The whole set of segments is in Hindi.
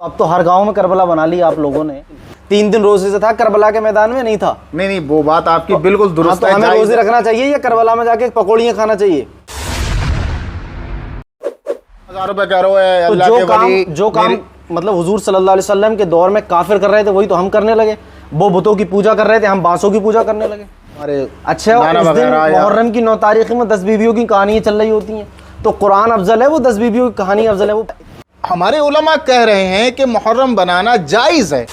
अब तो हर गांव में करबला बना ली आप लोगों ने। 3 दिन रोजे से था, करबला के मैदान में नहीं था। नहीं, वो बात आपकी बिल्कुल दुरुस्त तो है। हमें रोजे रखना चाहिए या करबला में जाके पकौड़ियाँ खाना चाहिए? हज़ारों रुपए कह रहे हैं। तो जो काम मतलब हुजूर सल्लल्लाहु अलैहि वसल्लम के दौर में काफिर कर रहे थे वही तो हम करने लगे। वो बुतों की पूजा कर रहे थे, हम बांसों की पूजा करने लगे। अरे अच्छा, उस दिन मुहर्रम की 9 तारीख में 10 बीवियों की कहानियाँ चल रही होती हैं, तो कुरान अफजल है वो 10 बीवियों की कहानी अफजल है? वो हमारे उलमा कह रहे हैं कि मुहर्रम बनाना जायज़ है।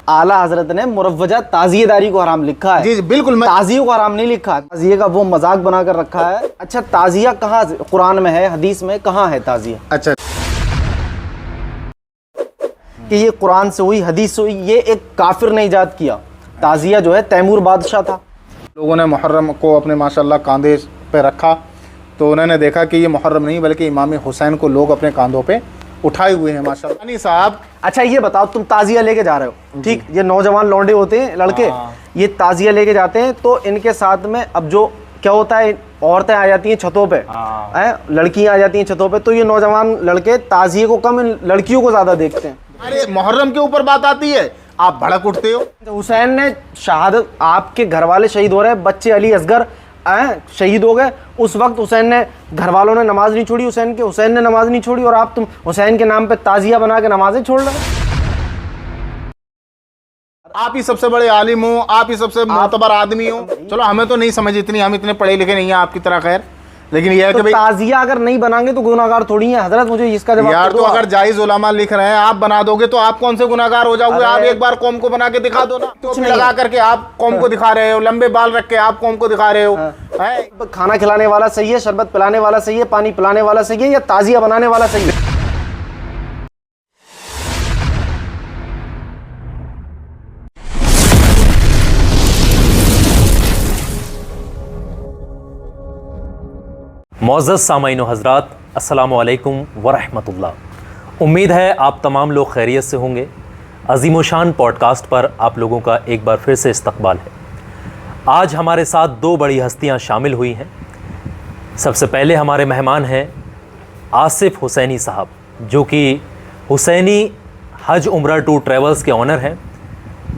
आला हजरत ने मुरव्वजा ताजियेदारी को हराम लिखा है। जी बिल्कुल, ताजिये को हराम नहीं लिखा। ताजिये का वो मजाक बना कर रखा है। अच्छा, ताजिया कहाँ कुरान में है, हदीस में कहाँ है ताजिया? अच्छा, कि ये कुरान से हुई, हदीस से हुई, ये एक काफिर ने इजाद किया। ताजिया जो है तैमूर बादशाह था। लोगों ने मुहर्रम को अपने माशाल्लाह कांधे पे रखा तो उन्होंने देखा कि ये मुहर्रम नहीं बल्कि इमाम हुसैन को लोग अपने कांधों पे उठाए हुए हैं माशाल्लाह। नहीं साहब, अच्छा ये बताओ, तुम ताजिया लेके जा रहे हो, ठीक, ये नौजवान लौंडे होते हैं, लड़के, ये ताजिया लेके जाते हैं, तो इनके साथ में अब जो क्या होता है, औरतें आ जाती हैं छतों पे, लड़कियां आ जाती हैं छतों पे, तो ये नौजवान लड़के ताजिए को कम, इन लड़कियों को ज्यादा देखते हैं। अरे मुहर्रम के ऊपर बात आती है, आप भड़क उठते हो। हुसैन ने शहादत, आपके घर वाले शहीद हो रहे हैं, बच्चे अली असगर शहीद हो गए, उस वक्त हुसैन ने, घर वालों ने नमाज नहीं छोड़ी हुसैन के, हुसैन ने नमाज नहीं छोड़ी, और आप तुम हुसैन के नाम पे ताजिया बना के नमाजें छोड़ रहे हो। आप ही सबसे बड़े आलिम हो, आप ही सबसे मोतबर आदमी हो। चलो हमें तो नहीं समझ इतनी, हम इतने पढ़े लिखे नहीं हैं आपकी तरह, खैर, लेकिन यह है तो कि भाई ताजिया अगर नहीं बनाएंगे तो गुनाहगार थोड़ी है हजरत, मुझे इसका जवाब यार। तो अगर जायज उलमा लिख रहे हैं, आप बना दोगे तो आप कौन से गुनाहगार हो जाओगे? आप एक बार कौम को बना के दिखा दो ना। तो लगा करके आप कौम को दिखा रहे हो, लंबे बाल रख के आप कौम को दिखा रहे हो। खाना खिलाने वाला सही है, शरबत पिलाने वाला सही है, पानी पिलाने वाला सही है, या ताजिया बनाने वाला सही है? मौज़्ज़ज़ सामाईन हज़रात, अस्सलामु अलैकुम वरहमतुल्लाह। उम्मीद है आप तमाम लोग खैरियत से होंगे। अज़ीमुशान पॉडकास्ट पर आप लोगों का एक बार फिर से इस्तकबाल है। आज हमारे साथ 2 बड़ी हस्तियां शामिल हुई हैं। सबसे पहले हमारे मेहमान हैं आसिफ हुसैनी साहब, जो कि हुसैनी हज उम्रा टूर ट्रैवल्स के ऑनर हैं,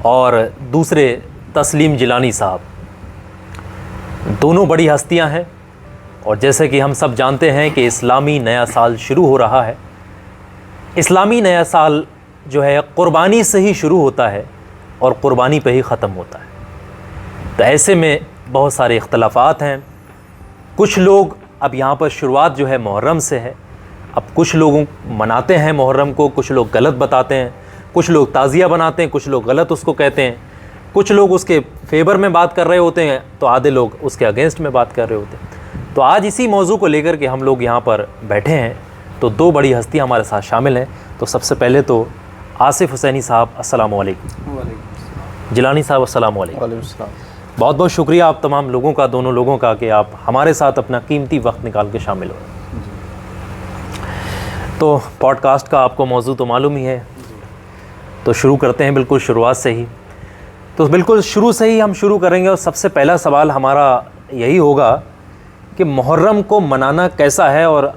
और दूसरे तस्लीम जिलानी साहब। दोनों बड़ी हस्तियां हैं, और जैसे कि हम सब जानते हैं कि इस्लामी नया साल शुरू हो रहा है। इस्लामी नया साल जो है क़ुरबानी से ही शुरू होता है और क़ुरबानी पे ही ख़त्म होता है। तो ऐसे में बहुत सारे इख्तलाफात हैं। कुछ लोग, अब यहाँ पर शुरुआत जो है मुहर्रम से है, अब कुछ लोग मनाते हैं मुहर्रम को, कुछ लोग गलत बताते हैं, कुछ लोग ताज़िया बनाते हैं, कुछ लोग गलत उसको कहते हैं, कुछ लोग उसके फेवर में बात कर रहे होते हैं, तो आधे लोग उसके अगेंस्ट में बात कर रहे होते हैं। तो आज इसी मौजू को लेकर के हम लोग यहाँ पर बैठे हैं। तो 2 बड़ी हस्तियाँ हमारे साथ शामिल हैं। तो सबसे पहले तो आसिफ हुसैनी साहब, अस्सलामु अलैकुम। जिलानी साहब, अस्सलामु अलैकुम। बहुत बहुत शुक्रिया आप तमाम लोगों का, दोनों लोगों का, कि आप हमारे साथ अपना कीमती वक्त निकाल के शामिल हो। तो पॉडकास्ट का आपको मौजू तो मालूम ही है, तो शुरू करते हैं बिल्कुल शुरुआत से ही। तो बिल्कुल शुरू से ही हम शुरू करेंगे, और सबसे पहला सवाल हमारा यही होगा कि मुहर्रम को मनाना कैसा है, और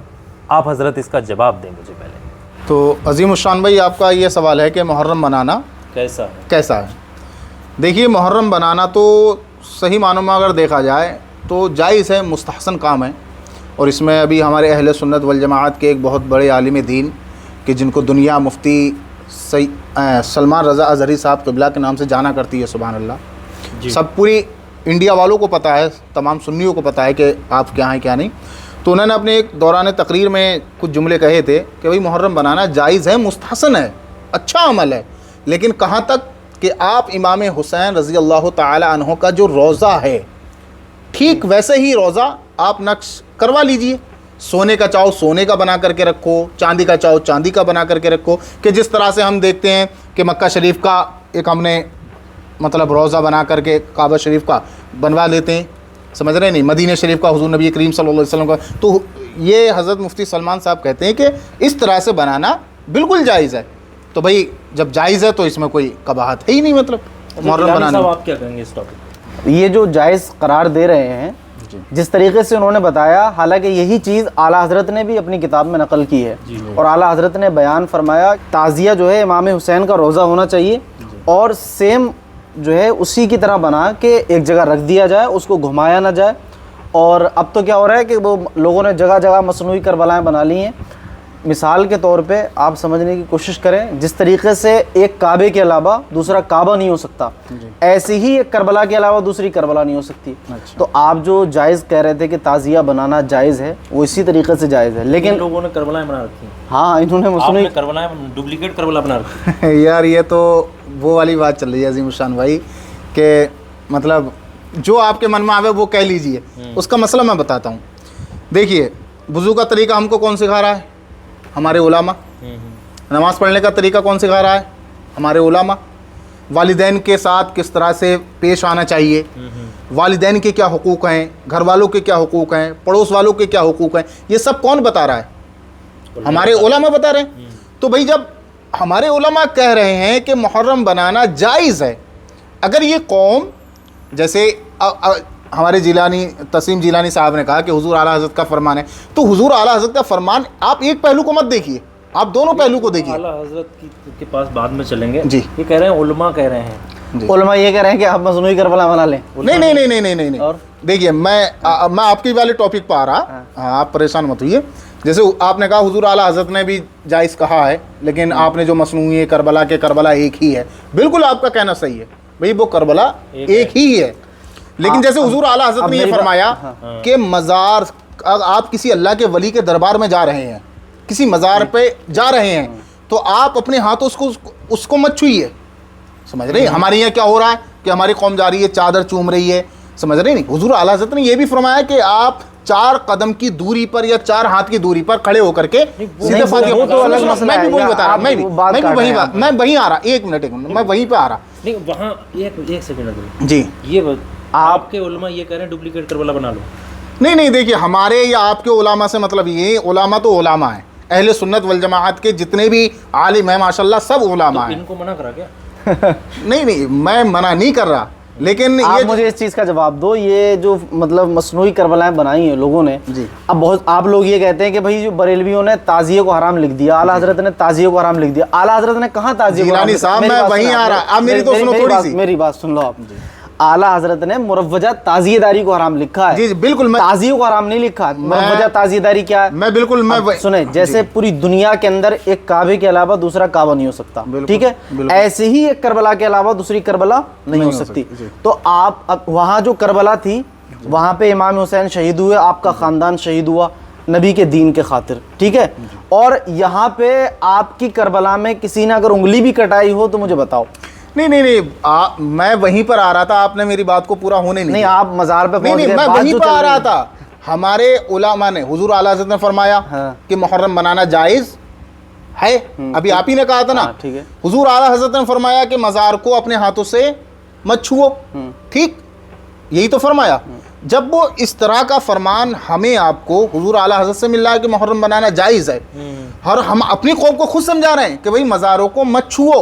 आप हज़रत इसका जवाब दें मुझे पहले। तो अज़ीमुशान भाई, आपका ये सवाल है कि मुहर्रम मनाना कैसा है। देखिए, मुहर्रम बनाना तो सही मानों में अगर देखा जाए तो जायज़ है, मुस्तहसन काम है। और इसमें अभी हमारे अहले सुन्नत वल जमाअत के एक बहुत बड़े आलिम दीन, कि जिनको दुनिया मुफ्ती सलमान रज़ा अज़हरी साहब क़िबला के नाम से जाना करती है, सुभान अल्लाह, सब पूरी इंडिया वालों को पता है, तमाम सुन्नियों को पता है कि आप क्या हैं क्या नहीं। तो उन्होंने अपने एक दौरान तकरीर में कुछ जुमले कहे थे कि भाई मुहर्रम बनाना जायज़ है, मुस्तहसन है, अच्छा अमल है, लेकिन कहाँ तक कि आप इमाम हुसैन रज़ी अल्लाह ताला अन्हो का जो रोज़ा है, ठीक वैसे ही रोज़ा आप नक्श करवा लीजिए। सोने का चाहो सोने का बना करके रखो, चांदी का चाहो चांदी का बना करके रखो, कि जिस तरह से हम देखते हैं कि मक्का शरीफ का एक हमने मतलब रोज़ा बना करके काबा शरीफ का बनवा लेते हैं, समझ रहे नहीं, मदीना शरीफ का हुज़ूर नबी करीम सल्लल्लाहु अलैहि वसल्लम का। तो ये हज़रत मुफ्ती सलमान साहब कहते हैं कि इस तरह से बनाना बिल्कुल जायज़ है। तो भाई जब जायज़ है तो इसमें कोई कबाहत है ही नहीं, मतलब मुहर्रम बनाना। आप क्या कहेंगे इस टॉपिक? ये जो जायज़ करार दे रहे हैं जिस तरीके से उन्होंने बताया, हालांकि यही चीज़ आला हज़रत ने भी अपनी किताब में नकल की है और आला हज़रत ने बयान फरमाया ताज़िया जो है इमाम हुसैन का रोज़ा होना चाहिए और सेम जो है उसी की तरह बना के एक जगह रख दिया जाए, उसको घुमाया ना जाए। और अब तो क्या हो रहा है कि वो लोगों ने जगह जगह मसनूई करबलाएँ बना ली हैं। मिसाल के तौर पे आप समझने की कोशिश करें, जिस तरीके से एक काबे के अलावा दूसरा काबा नहीं हो सकता, ऐसे ही एक करबला के अलावा दूसरी करबला नहीं हो सकती। अच्छा। तो आप जो जायज़ कह रहे थे कि ताज़िया बनाना जायज़ है, वो इसी तरीके से जायज़ है। लेकिन लोगों ने करबलाएं बना रखी हैं। हाँ, इन्होंने मसनूई करबलाएं, डुप्लीकेट करबला बना रखी है। यार ये तो वो वाली बात चल रही है अज़ीमुशान भाई कि मतलब जो आपके मन में आवे वो कह लीजिए। उसका मसला मैं बताता हूँ। देखिए, वुज़ू का तरीका हमको कौन सिखा रहा है? हमारे उलामा। नमाज़ पढ़ने का तरीका कौन सिखा रहा है? हमारे उलामा। वालिदैन के साथ किस तरह से पेश आना चाहिए, वालिदैन के क्या हुकूक़ हैं, घर वालों के क्या हुकूक़ हैं, पड़ोस वालों के क्या हुकूक़ हैं, ये सब कौन बता रहा है? हमारे उलामा बता रहे हैं। तो भाई जब हमारे उलामा कह रहे हैं कि मुहर्रम बनाना जायज़ है, अगर ये कौम जैसे हमारे जिलानी तस्लीम जिलानी साहब ने कहा कि हुजूर आला हज़रत का फरमान है, तो हुजूर आला हज़रत का फरमान आप एक पहलू को मत देखिए, आप दोनों पहलू को देखिए। आला हज़रत के पास बाद में चलेंगे जी। ये कह रहे हैं, उलमा कह रहे हैं, उलमा ये कह रहे हैं कि आप मसनूई करबला बना लें। नहीं नहीं नहीं नहीं नहीं नहीं, नहीं। और? देखिए मैं आपकी वाले टॉपिक पर आ रहा। हाँ, आप परेशान मत होइए। जैसे आपने कहा हुजूर आला हज़रत ने भी जायज़ कहा है, लेकिन आपने जो मसनूई करबला के करबला एक ही है, बिल्कुल आपका कहना सही है भाई, वो करबला एक ही है। लेकिन जैसे हुजूर आला हज़रत ने ये फरमाया कि मज़ार, आप किसी अल्लाह के वली के दरबार में जा रहे हैं, किसी मज़ार पे जा रहे हैं, तो आप अपने हाथों उसको मत छूइए। समझ रहे हैं? हमारे यहाँ क्या हो रहा है कि हमारी कौम जा रही है, चादर चूम रही है, समझ रहे नहीं? हुजूर आला हज़रत ने यह भी फरमाया कि आप 4 कदम की दूरी पर या 4 हाथ की दूरी पर खड़े होकर के सीधे फातिहा। वो तो अलग मसला है। मैं भी वही बता रहा, मैं वहीं आ रहा, एक मिनट मैं वहीं पे आ रहा। नहीं, वहाँ एक सेकंड जी, ये आपके उलमा ये कह रहे हैं डुप्लीकेट करबला बना लो। नहीं नहीं, देखिए हमारे या आपके उलामा से मतलब ये, उलामा तो उलामा है, अहले सुन्नत वल जमाअत के जितने भी आलिम हैं माशाल्लाह सब उलामा हैं। इनको मना करा क्या? नहीं नहीं, मैं मना नहीं कर रहा, लेकिन आप मुझे इस चीज़ का जवाब दो। ये जो मतलब मसनूई करबलाएं बनाई हैं लोगों ने जी, अब बहुत आप लोग ये कहते हैं कि भाई जो बरेलवियों ने ताज़िये को हराम लिख दिया, आला हज़रत ने ताज़िये को हराम लिख दिया। आला हज़रत ने कहाँ ताज़िये को हराम लिखा? साहब मैं वहीं आ रहा, आप मेरी तो सुनो थोड़ी सी, मेरी बात सुन लो आप। आला हज़रत ने मुरव्वजा ताज़ियेदारी को हराम लिखा है। जी बिल्कुल, ताज़िये को हराम नहीं लिखा। मुरव्वजा ताज़ियेदारी क्या है? मैं बिल्कुल सुने, जैसे पूरी दुनिया के अंदर एक काबे के अलावा दूसरा काबा नहीं हो सकता, ठीक है, ऐसे ही एक करबला के अलावा दूसरी करबला नहीं हो सकती। तो आप अब वहाँ जो करबला थी, वहाँ पे इमाम हुसैन शहीद हुए, आपका ख़ानदान शहीद हुआ नबी के दीन के खातिर, ठीक है, और यहाँ पे आपकी करबला में किसी ने अगर उंगली भी कटाई हो तो मुझे बताओ। नहीं नहीं नहीं, मैं वहीं पर आ रहा था, आपने मेरी बात को पूरा होने नहीं, आप मज़ार पे पहुंच गए। मैं वहीं पर आ रहा था। हमारे उलामा ने, हुजूर आला हज़रत ने फरमाया कि मुहर्रम बनाना जायज़ है। अभी आप ही ने कहा था ना, ठीक है। हुजूर आला हज़रत ने फरमाया कि मज़ार को अपने हाथों से मत छुओ, ठीक, यही तो फरमाया। जब वो इस तरह का फरमान हमें आपको हुजूर आला हज़रत से मिल रहा है कि मुहर्रम बनाना जायज़ है, और हम अपनी कौम को खुद समझा रहे हैं कि भाई मज़ारों को मत छुओ,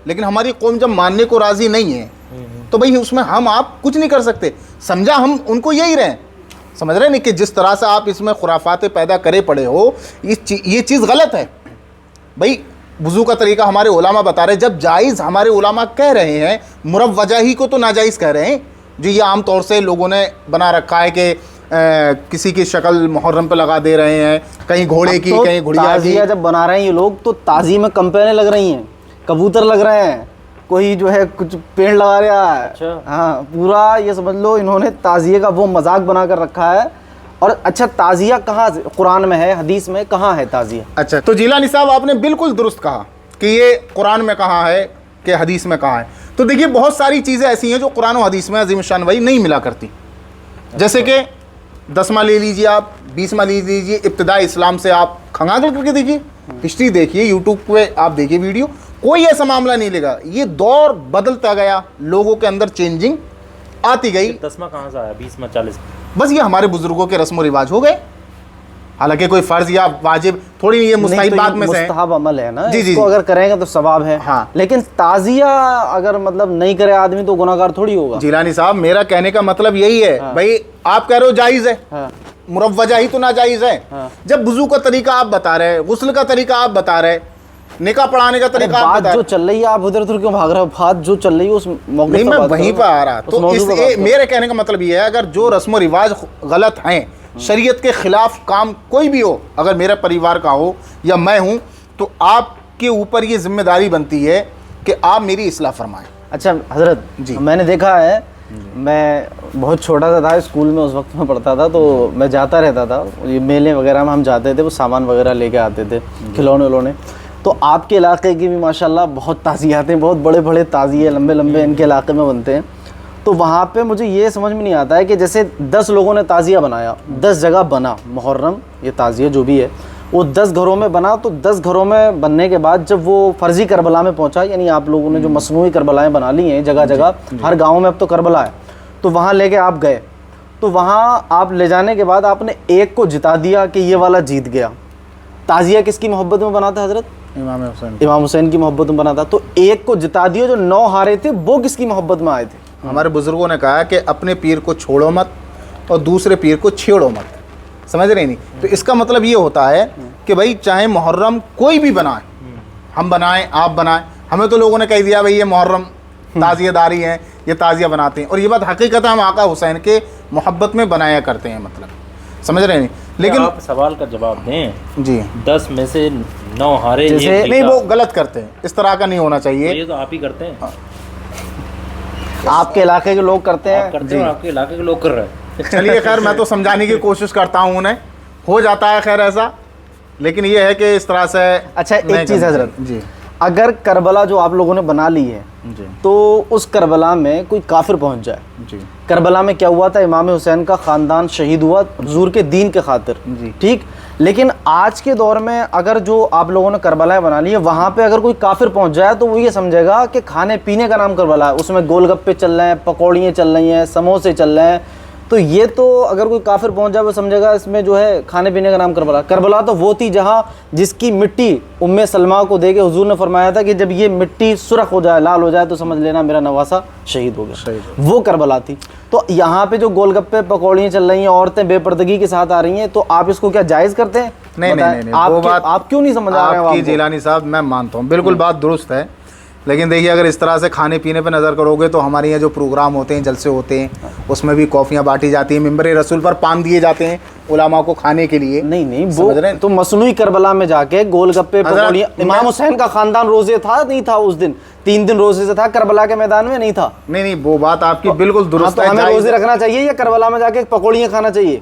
लेकिन हमारी कौम जब मानने को राज़ी नहीं है तो भाई उसमें हम आप कुछ नहीं कर सकते। समझा हम उनको यही रहे, समझ रहे नहीं कि जिस तरह से आप इसमें खुराफाते पैदा करे पड़े हो, ये चीज़ गलत है। भाई वुज़ू का तरीका हमारे उलामा बता रहे हैं, जब जायज़ हमारे उलामा कह रहे हैं, मुरव्वजा ही को तो नाजायज़ कह रहे हैं। जो ये आम तौर से लोगों ने बना रखा है कि किसी की शक्ल मुहर्रम पे लगा दे रहे हैं, कहीं घोड़े की, कहीं गुड़िया की। जब बना रहे हैं ये लोग तो ताज़ी में कंपेनें लग रही हैं, कबूतर लग रहे हैं, कोई जो है कुछ पेड़ लगा रहा है। अच्छा। हाँ, पूरा ये समझ लो इन्होंने ताज़िये का वो मजाक बना कर रखा है। और अच्छा, ताज़िया कहाँ कुरान में है, हदीस में कहाँ है ताज़िया? अच्छा, तो जिलानी साहब आपने बिल्कुल दुरुस्त कहा कि ये कुरान में कहाँ है कि हदीस में कहाँ है। तो देखिए बहुत सारी चीज़ें ऐसी हैं जो कुरान और हदीस में अज़ीम शान भाई नहीं मिला करती। जैसे कि 10वां ले लीजिए आप, 20वां ले लीजिए, इब्तिदा इस्लाम से आप खंगाल करके देखिए, हिस्ट्री देखिए, यूट्यूब पे आप देखिए वीडियो, कोई ऐसा मामला नहीं लेगा। ये दौर बदलता गया, लोगों के अंदर चेंजिंग आती गई। 10वां कहाँ से आया, 20वां 40? बस ये हमारे बुजुर्गों के रस्म व रिवाज हो गए। हालांकि कोई फर्ज या वाजिब थोड़ी नहीं, ये मुस्तहब बात में से है, मुस्तहब अमल है ना, जी, जी, इसको अगर करेंगे तो सवाब है। हाँ। लेकिन ताजिया अगर मतलब नहीं करे आदमी तो गुनाहगार थोड़ी होगा। जिलानी साहब मेरा कहने का मतलब यही है, भाई आप कह रहे हो जायज़ है, हाँ। मुरव्वजा ही तो नाजायज़ है। हाँ। जब वुज़ू का तरीका आप बता रहे, गुस्ल का तरीका आप बता रहे, निकाह पढ़ाने का तरीका आप बात बता जो रहे, चल रही है आप उधर उधर क्यों भाग रहे हो? बात जो चल रही है उस मौके नहीं पे मैं बात वहीं करो पर ना। आ रहा। उस तो मौजू पे बात करो। मेरे कहने का मतलब ये है, अगर जो रस्म रिवाज गलत हैं, शरीयत के खिलाफ काम कोई भी हो, अगर मेरे परिवार का हो या मैं हूँ, तो आपके ऊपर ये जिम्मेदारी बनती है कि आप मेरी इस्लाह फरमाएं। अच्छा हजरत जी। मैंने देखा है, मैं बहुत छोटा सा था, स्कूल में उस वक्त में पढ़ता था, तो मैं जाता रहता था, ये मेले वगैरह में हम जाते थे, वो सामान वगैरह लेके आते थे, खिलौने उलौने। तो आपके इलाके की भी माशाल्लाह बहुत ताज़ियात हैं, बहुत बड़े बड़े ताज़िए लंबे लंबे इनके इलाके में बनते हैं। तो वहाँ पे मुझे ये समझ में नहीं आता है कि जैसे 10 लोगों ने ताज़िया बनाया, 10 जगह बना मुहर्रम, ये ताज़िया जो भी है वो 10 घरों में बना, तो 10 घरों में बनने के बाद जब वो फ़र्ज़ी करबला में पहुँचा, यानी आप लोगों ने जो मसनूई करबलाएँ बना ली हैं जगह जगह, हर गाँव में अब तो करबला है, तो वहाँ लेके आप गए, तो वहाँ आप ले जाने के बाद आपने एक को जिता दिया कि ये वाला जीत गया। ताज़िया किसकी मोहब्बत में बना था हज़रत? इमाम हुसैन की मोहब्बत में बना था। तो एक को जिता दिया, जो 9 हारे थे वो किसकी मोहब्बत में आए थे? हमारे बुजुर्गों ने कहा कि अपने पीर को छोड़ो मत और दूसरे पीर को छेड़ो मत, समझ रहे नहीं? तो इसका मतलब ये होता है कि भाई चाहे मुहर्रम कोई भी बनाए, हम बनाएं आप बनाएं, हमें तो लोगों ने कह दिया भाई ये मुहर्रम ताज़ियादारी हैं, ये ताज़िया बनाते हैं, और ये बात हकीकत हम आका हुसैन के मोहब्बत में बनाया करते हैं, मतलब समझ रहे नहीं? लेकिन आप सवाल का जवाब दें जी, 10 में से 9 हारे, जैसे एक नहीं जीता। वो गलत करते हैं, इस तरह का नहीं होना तो चाहिए। ये तो आप ही करते हैं, आपके इलाके के लोग करते आप हैं। करते हैं, आपके इलाके के लोग कर रहे हैं। चलिए खैर, मैं तो समझाने की कोशिश करता हूँ उन्हें, हो जाता है खैर ऐसा, लेकिन ये है कि इस तरह से अच्छा नहीं एक चीज़ करना हजरत, चाहिए। जी अगर करबला जो आप लोगों ने बना ली है, जी तो उस करबला में कोई काफिर पहुंच जाए, जी करबला में क्या हुआ था, इमाम हुसैन का ख़ानदान शहीद हुआ हुजूर के दीन के खातिर, जी। ठीक। लेकिन आज के दौर में अगर जो आप लोगों ने करबलाएँ बना ली है, वहाँ पे अगर कोई काफिर पहुंच जाए तो वो ये समझेगा कि खाने पीने का नाम करबला है, उसमें गोलगप्पे चल रहे हैं, पकौड़ियाँ चल रही हैं, समोसे चल रहे हैं, तो ये तो अगर कोई काफिर पहुंच जाए वो समझेगा इसमें जो है खाने पीने का नाम करबला। करबला तो वो थी जहाँ जिसकी मिट्टी उम्मे सलमा को दे के हुजूर ने फरमाया था कि जब ये मिट्टी सुरख हो जाए, लाल हो जाए, तो समझ लेना मेरा नवासा शहीद हो गया, वो करबला थी। तो यहाँ पे जो गोलगप्पे पकौड़ियाँ चल रही हैं, औरतें बेपर्दगी के साथ आ रही हैं, तो आप इसको क्या जायज़ करते हैं? नहीं नहीं बताएं, नहीं, वो बात आप क्यों नहीं समझ आ रहे हैं? आपकी जिलानी साहब मैं मानता हूँ, बिल्कुल बात दुरुस्त है, लेकिन देखिए अगर इस तरह से खाने पीने पे नज़र करोगे तो हमारे यहाँ जो प्रोग्राम होते हैं, जलसे होते हैं, उसमें भी कॉफ़ियाँ बांटी जाती हैं, मिंबर रसूल पर पान दिए जाते हैं उलामा को खाने के लिए। नहीं नहीं, समझ रहे वो हैं? तो मसनूई करबला में जाके गोलगप्पे पकौड़ियाँ, इमाम हुसैन का खानदान रोजे था नहीं था उस दिन, 3 दिन रोजे से था, करबला के मैदान में नहीं था। नहीं नहीं, वो बात आपकी बिल्कुल दुरुस्त तो है, हमें जायज़ रोजे है। रखना चाहिए या करबला में जाके पकौड़ियाँ खाना चाहिए?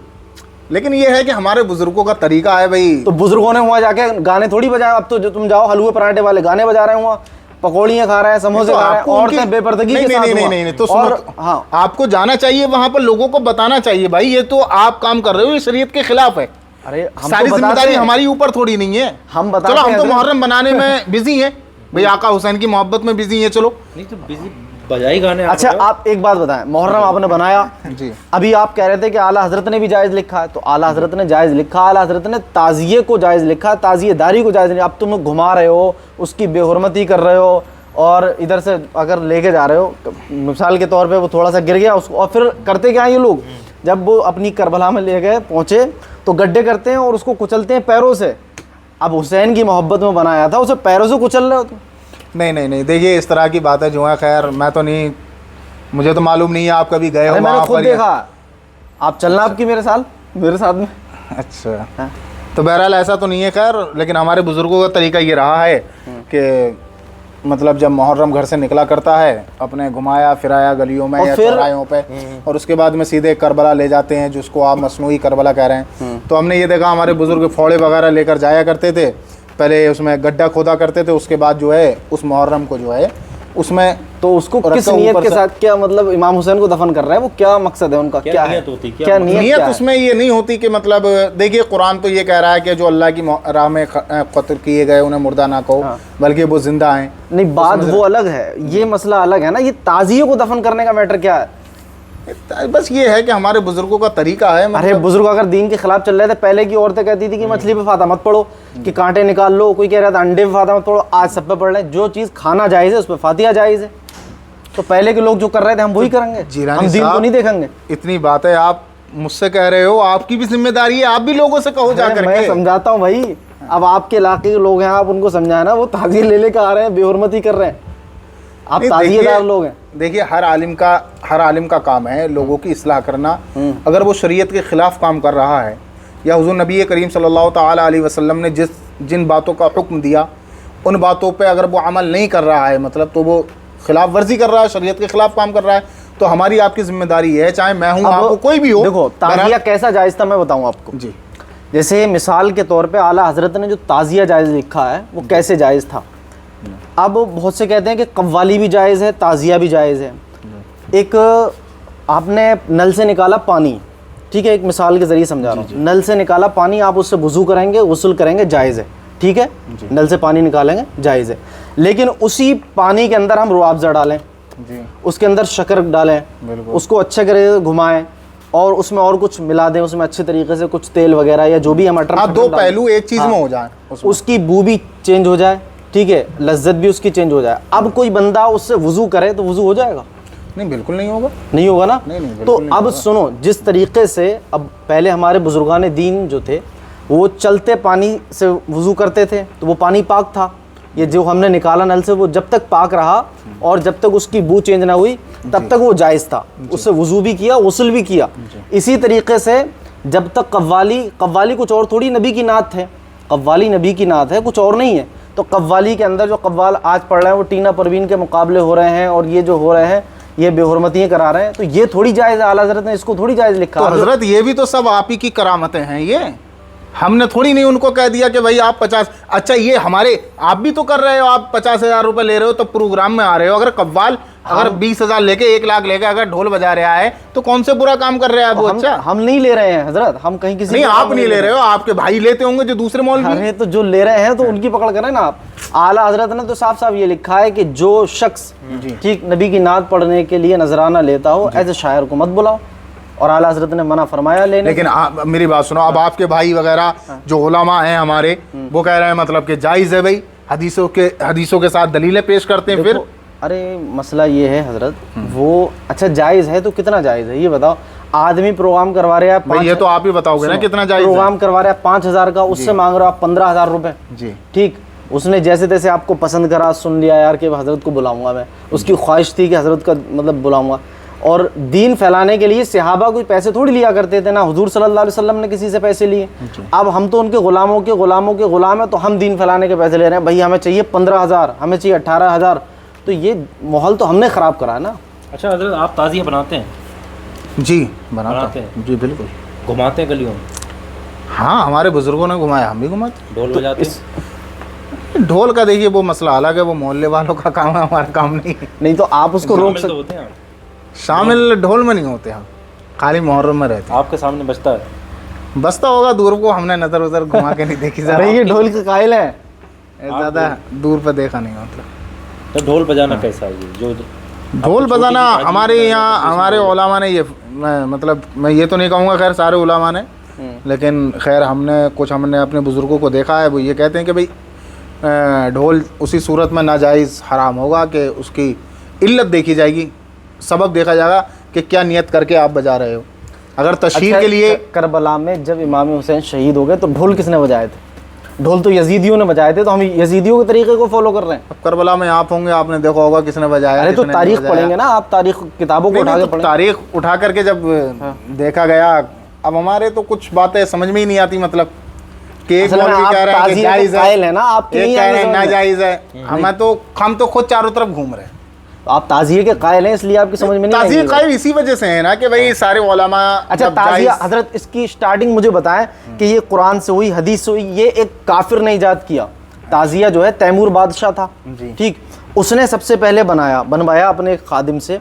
लेकिन ये है कि हमारे बुजुर्गों का तरीका है भाई। तो बुजुर्गों ने वहाँ जाके गाने थोड़ी बजाए, अब तो जो तुम जाओ हलवे पराठे वाले गाने बजा रहे हैं, वहाँ पकौड़ियाँ खा रहे हैं, समोसे तो खा रहे हैं, आपको उनकी- औरतें बेपर्दगी नहीं के साथ नहीं नहीं वहाँ। नहीं नहीं, तो और सुनो, हाँ, आपको जाना चाहिए वहां पर, लोगों को बताना चाहिए भाई ये तो आप काम कर रहे हो, ये शरीयत के खिलाफ है। अरे हम सारी तो बताते जिम्मेदारी हैं। हमारी ऊपर थोड़ी नहीं है। हम बताते चलो हम हैं तो हजरत। मुहर्रम बनाने में बिजी हैं भाई, आका हुसैन की मोहब्बत में बिजी हैं, चलो। नहीं तो बिजी बजाई गाने। अच्छा आप एक बात बताएं, मुहर्रम आपने बनाया, जी अभी आप कह रहे थे कि आला हजरत ने भी जायज़ लिखा है, तो आला हजरत ने जायज़ लिखा, आला हजरत ने ताज़िए को जायज़ लिखा, ताज़िएदारी को जायज़ नहीं। अब तुम घुमा रहे हो, उसकी बेहुरमती कर रहे हो, और इधर से अगर लेके जा रहे हो, मिसाल के तौर पे वो थोड़ा सा गिर गया उसको, और फिर करते क्या ये लोग, जब वो अपनी करबला में ले गए पहुँचे तो गड्ढे करते हैं और उसको कुचलते हैं पैरों से। अब हुसैन की मोहब्बत में बनाया था, उसे पैरों से कुचल रहे हो तुम। नहीं नहीं नहीं, देखिए इस तरह की बातें जो है, खैर मैं तो नहीं, मुझे तो मालूम नहीं है आप कभी गए हो मैंने वहाँ खुद पर। देखा, आप चलना आपकी मेरे साथ में। अच्छा हाँ। तो बहरहाल ऐसा तो नहीं है खैर, लेकिन हमारे बुजुर्गों का तरीका ये रहा है कि मतलब जब मुहर्रम घर से निकला करता है, अपने घुमाया फिराया गलियों में और या फिर- चौराहों पे, और उसके बाद में सीधे करबला ले जाते हैं, जिसको आप मसनूई करबला कह रहे हैं। तो हमने ये देखा हमारे बुजुर्ग फोड़े वगैरह लेकर जाया करते थे, पहले उसमें गड्ढा खोदा करते थे, उसके बाद जो है उस मुहर्रम को जो है उसमें तो उसको और किस रखा नियत ऊपर के से। साथ, क्या मतलब इमाम हुसैन को दफन कर रहे हैं, वो क्या मकसद है उनका, क्या है, नियत होती, क्या क्या मतलब? नियत नियत क्या है? उसमें ये नहीं होती कि मतलब देखिए कुरान तो ये कह रहा है कि जो अल्लाह की राह में कत्ल किए गए उन्हें मुर्दा ना कहो, हाँ। बल्कि वो जिंदा हैं। नहीं, बात वो अलग है, ये मसला अलग है ना, ये ताज़िए को दफन करने का मैटर क्या है? बस ये है कि हमारे बुजुर्गों का तरीका है। अरे बुजुर्ग अगर दीन के खिलाफ चल रहे थे, पहले की औरतें कहती थी कि मछली पे फाता मत पढ़ो, कि कांटे निकाल लो, कोई कह रहा था अंडे पे फाता मत पढ़ो, आज सब पे पढ़ रहे हैं। जो चीज़ खाना जायज़ है उस पर फातिहा जायज़ है। तो पहले के लोग जो कर रहे थे हम वही करेंगे, हम दीन को नहीं देखेंगे। इतनी बातें आप मुझसे कह रहे हो, आपकी भी जिम्मेदारी है, आप भी लोगों से कहो जाकर। मैं समझाता हूँ भाई, अब आपके इलाके के लोग हैं, आप उनको समझाना, वो ताज़िया ले लेकर आ रहे हैं, बेहुरमती कर रहे हैं, आप ताज़ियेदार लोग हैं। देखिए हर आलिम का काम है लोगों की इस्लाह करना। अगर वो शरीयत के ख़िलाफ़ काम कर रहा है, या हुज़ूर नबी करीम सल्लल्लाहु ताला अलैहि वसल्लम ने जिन बातों का हुक्म दिया उन बातों पे अगर वो अमल नहीं कर रहा है, मतलब तो वो खिलाफ वर्जी कर रहा है, शरीयत के खिलाफ काम कर रहा है, तो हमारी आपकी जिम्मेदारी है, चाहे मैं हूँ, आपको कोई भी हो। देखो ताज़िया कैसा जायज़ था मैं बताऊँ आपको जी। जैसे मिसाल के तौर पे आला हज़रत ने जो ताज़िया जायज़ लिखा है वो कैसे जायज़ था। अब बहुत से कहते हैं कि कव्वाली भी जायज़ है, ताज़िया भी जायज़ है। एक आपने नल से निकाला पानी, ठीक है, एक मिसाल के ज़रिए समझा रहा हूँ, नल से निकाला पानी, आप उससे वज़ू करेंगे, गुस्ल करेंगे, जायज़ है, ठीक है, नल से पानी निकालेंगे, जायज़ है। लेकिन उसी पानी के अंदर हम रुआफ़ज़ा डालें, उसके अंदर शक्कर डालें, उसको अच्छे करे घुमाएं और उसमें और कुछ मिला दें, उसमें अच्छे तरीके से कुछ तेल वगैरह या जो भी हम अटर, दो पहलू एक चीज़ में हो जाए, उसकी बू भी चेंज हो जाए, ठीक है, लज्जत भी उसकी चेंज हो जाए। अब कोई बंदा उससे वज़ू करे तो वज़ू हो जाएगा? नहीं, बिल्कुल नहीं होगा, नहीं होगा ना। नहीं, तो अब सुनो, जिस तरीके से अब पहले हमारे बुजुर्गान दीन जो थे वो चलते पानी से वज़ू करते थे तो वो पानी पाक था। ये जो हमने निकाला नल से वो जब तक पाक रहा और जब तक उसकी बू चेंज ना हुई तब तक वो जायज़ था, उससे वज़ू भी किया, गुस्ल भी किया। इसी तरीके से जब तक कव्वाली कुछ और थोड़ी, नबी की नात है, कव्वाली नबी की नात है, कुछ और नहीं है। तो कव्वाली के अंदर जो कव्वाल आज पढ़ रहे हैं वो टीना परवीन के मुकाबले हो रहे हैं और ये जो हो रहे हैं ये बेहुरमतियाँ करा रहे हैं, तो ये थोड़ी जायज़ है। आला हज़रत ने इसको थोड़ी जायज़ लिखा। तो हज़रत ये भी तो सब आप ही की करामतें हैं, ये हमने थोड़ी नहीं उनको कह दिया कि भाई आप 50, अच्छा ये हमारे आप भी तो कर रहे हो, आप 50,000 रुपये ले रहे हो तो प्रोग्राम में आ रहे हो। अगर कव्वाल अगर 20,000 लेके 1 लाख लेके अगर ढोल बजा रहा है तो कौन से बुरा काम कर रहे हैं वो? अच्छा हम नहीं ले रहे हैं हज़रत, हम कहीं किसी नहीं, आप नहीं ले रहे हो, आपके भाई लेते होंगे जो दूसरे मौलवी। अरे तो जो ले रहे हैं तो उनकी पकड़ करें ना आप। आला हज़रत ने तो साफ साफ ये लिखा है कि जो शख्स ठीक नबी की नात पढ़ने के लिए नजराना लेता हो ऐसे शायर को मत बुलाओ, और आला हज़रत ने मना फरमाया लेने। लेकिन मेरी बात सुनो, अब आपके भाई वगैरह जो उलमा हैं हमारे वो कह रहे हैं मतलब कि जायज़ है भाई, हदीसों के साथ दलीलें पेश करते हैं। फिर अरे मसला ये है हज़रत, वो अच्छा जायज़ है तो कितना जायज़ है ये बताओ। आदमी प्रोग्राम करवा रहे हैं, ये तो आप ही बताओगे ना कितना जायज़ है। प्रोग्राम करवा रहे हैं 5,000 का, उससे मांग रहे हो आप 15,000 रुपये, जी ठीक। उसने जैसे तैसे आपको पसंद करा, सुन लिया यार कि हज़रत को बुलाऊंगा मैं, उसकी ख्वाहिश थी कि हज़रत का मतलब बुलाऊंगा। और दीन फैलाने के लिए सहाबा कोई पैसे थोड़ी लिया करते थे ना, हुजूर सल्लल्लाहु अलैहि वसल्लम ने किसी से पैसे लिए। अब हम तो उनके गुलामों के गुलाम हैं, तो हम दीन फैलाने के पैसे ले रहे हैं। भाई हमें चाहिए 15,000, हमें चाहिए 18,000, तो ये माहौल तो हमने ख़राब करा ना। अच्छा हज़रत आप ताज़िया बनाते हैं? जी बनाते हैं जी, बिल्कुल। घुमाते हैं गलियों में? हाँ, हमारे बुजुर्गों ने घुमाया, हम भी घुमाते। ढोल बजाते हैं? ढोल का देखिए वो मसला अलग है, वो मोहल्ले वालों का काम है, हमारा काम नहीं है। नहीं तो आप उसको रोक शामिल तो होते हैं आप? शामिल ढोल में नहीं होते हम, खाली मुहर्रम में रहते हैं। आपके सामने बजता है? बसता होगा दूर को, हमने नजर उधर घुमा के नहीं देखी। अरे ये ढोल के कायल है, ज़्यादा दूर पर देखा नहीं मतलब। तो ढोल बजाना कैसा है? जो ढोल बजाना हमारे यहाँ हमारे उलमा ने ये मतलब मैं ये तो नहीं कहूँगा खैर सारे उलमा ने, लेकिन खैर हमने अपने बुज़ुर्गों को देखा है, वो ये कहते हैं कि भाई ढोल उसी सूरत में नाजायज़ हराम होगा कि उसकी इल्लत देखी जाएगी, सबक देखा जाएगा कि क्या नियत करके आप बजा रहे हो। अगर तशहीर के लिए करबला में जब इमाम हुसैन शहीद हो गए तो ढोल किसने बजाए थे? ढोल तो यजीदियों ने बजाए थे, तो हम यजीदियों के तरीके को फॉलो कर रहे हैं। अब करबला में आप होंगे, आपने देखा होगा किसने बजाया। अरे तो तारीख पढ़ेंगे ना आप, तारीख किताबों को उठा के पढ़ें। तारीख उठा करके जब देखा गया, अब हमारे तो कुछ बातें समझ में ही नहीं आती, मतलब कि एक मौलवी कह रहा है कि जायज़ है ना, आप कह रहे हैं नाजायज़ है। हम तो खुद चारों तरफ घूम रहे हैं। आप ताज़िए के कायल हैं इसलिए आपकी समझ में नहीं ताज़िए कायल इसी वजह से है ना कि भाई सारे उलमा। अच्छा ताज़िया हज़रत इसकी स्टार्टिंग मुझे बताएं कि ये कुरान से हुई, हदीस से हुई, ये एक काफिर ने ईजाद किया। ताज़िया जो है तैमूर बादशाह था, ठीक, उसने सबसे पहले बनवाया अपने खादिम से,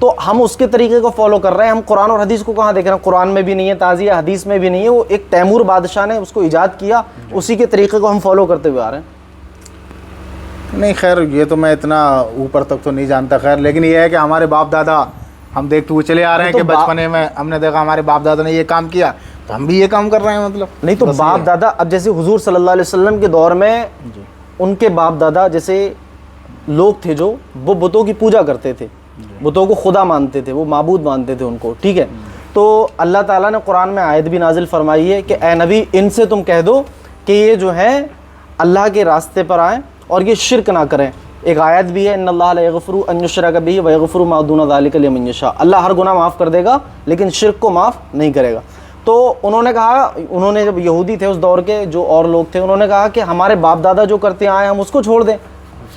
तो हम उसके तरीके को फॉलो कर रहे हैं। हम कुरान और हदीस को कहाँ देख रहे हैं? कुरान में भी नहीं है ताज़िया, हदीस में भी नहीं है, वो एक तैमूर बादशाह ने उसको ईजाद किया, उसी के तरीके को हम फॉलो करते हुए आ रहे हैं। नहीं खैर ये तो मैं इतना ऊपर तक तो नहीं जानता खैर, लेकिन ये है कि हमारे बाप दादा हम देखते हुए चले आ रहे हैं तो कि बचपने में हमने देखा हमारे बाप दादा ने ये काम किया तो हम भी ये काम कर रहे हैं, मतलब नहीं तो बाप दादा, अब जैसे हुजूर सल्लल्लाहु अलैहि वसल्लम के दौर में उनके बाप दादा जैसे लोग थे जो वो बुतों की पूजा करते थे, बुतों को खुदा मानते थे, वो माबूद मानते थे उनको, ठीक है। तो अल्लाह ताला ने कुरान में आयत भी नाजिल फरमाई है कि ए नबी इनसे तुम कह दो कि ये जो है अल्लाह के रास्ते पर आएँ और ये शिरक ना करें। एक आयत भी है, इन्नल्लाह ला यगफिरु अन युशरक बिही व यगफिरु मा दूना ज़ालिका लिमन यशा, अल्लाह हर गुनाह माफ़ कर देगा लेकिन शिरक को माफ़ नहीं करेगा। तो उन्होंने कहा, उन्होंने जब यहूदी थे उस दौर के जो और लोग थे, उन्होंने कहा कि हमारे बाप दादा जो करते आए हम उसको छोड़ दें,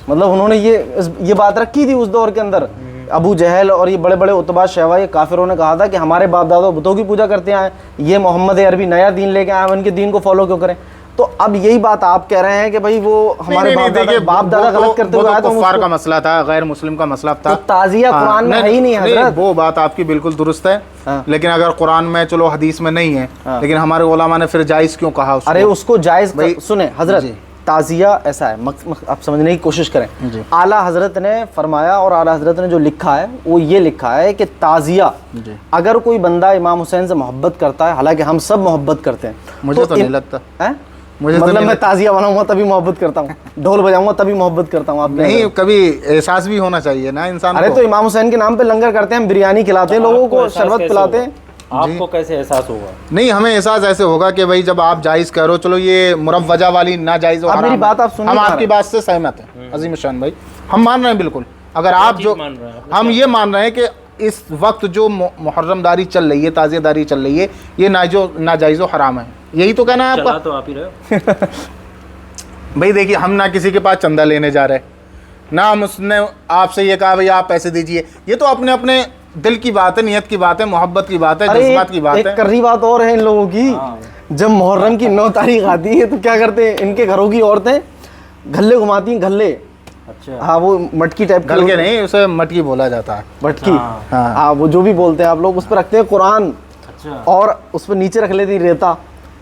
मतलब उन्होंने ये बात रखी थी उस दौर के अंदर। अबू जहल और ये बड़े बड़े उतबा शहवा ये काफिरों ने कहा था कि हमारे बाप दादा बुतों की पूजा करते आए, ये मोहम्मद अरबी नया दीन लेके आए, हम इनके दीन को फॉलो क्यों करें। तो अब यही बात आप कह रहे हैं कि भाई वो हमारे बाप दादा गलत करते हुए आए, तो कुफ्फार का मसला था, गैर मुस्लिम का मसला था। तो ताजिया कुरान में है ही नहीं हजरत। वो बात आपकी बिल्कुल दुरुस्त है, लेकिन अगर कुरान में चलो हदीस में नहीं है, लेकिन हमारे उलमा ने फिर जायज़ क्यों कहा उसको? अरे उसको जायज़ सुने हजरत, ताजिया ऐसा है, आप समझने की कोशिश करें। आला हजरत ने फरमाया और आला हजरत ने जो लिखा है वो ये लिखा है कि ताजिया अगर कोई बंदा इमाम हुसैन से मोहब्बत करता है, हालांकि हम सब मोहब्बत करते हैं, मुझे तो नहीं लगता है, मुझे मतलब मैं ताजिया बनाऊंगा तभी मोहब्बत करता हूँ, ढोल बजाऊंगा तभी मोहब्बत करता हूँ। आप नहीं, कभी एहसास भी होना चाहिए ना इंसान। अरे तो इमाम हुसैन के नाम पे लंगर करते हैं, बिरयानी खिलाते हैं लोगों को, शरबत पिलाते हैं, आपको कैसे एहसास होगा? नहीं, हमें एहसास ऐसे होगा कि भाई जब आप जायज़ कह रहे हो, चलो ये मुरव्वजा वाली ना जायज़, आप मेरी बात आप सुनिए, हम आपकी बात से सहमत हैं अजीम शान भाई, हम मान रहे हैं बिल्कुल। अगर आप जो हम ये मान रहे हैं कि इस वक्त जो मुहर्रमदारी चल रही है, ताज़ियादारी चल रही है, ये नाजायज़ व हराम है, यही तो कहना है आपका? तो आप ही रहे हो। भाई देखिए, हम ना किसी के पास चंदा लेने जा रहे, ना हम उसने आपसे ये कहा भाई आप पैसे दीजिए, ये तो अपने अपने दिल की बात है, नियत की बात है, मोहब्बत की बात है, जज्बात की बात है। एक कर्री बात और है इन लोगों की, जब मुहर्रम की 9 तारीख आती है तो क्या करते हैं, इनके घरों की औरतें घल्ले घुमाती हैं, घल्ले। अच्छा, हाँ, वो मटकी टाइप गल के नहीं, उसे मटकी बोला जाता है, मटकी, हाँ वो जो भी बोलते हैं आप लोग, उस पर रखते हैं कुरान। अच्छा, और उस पर नीचे रख लेती रेता,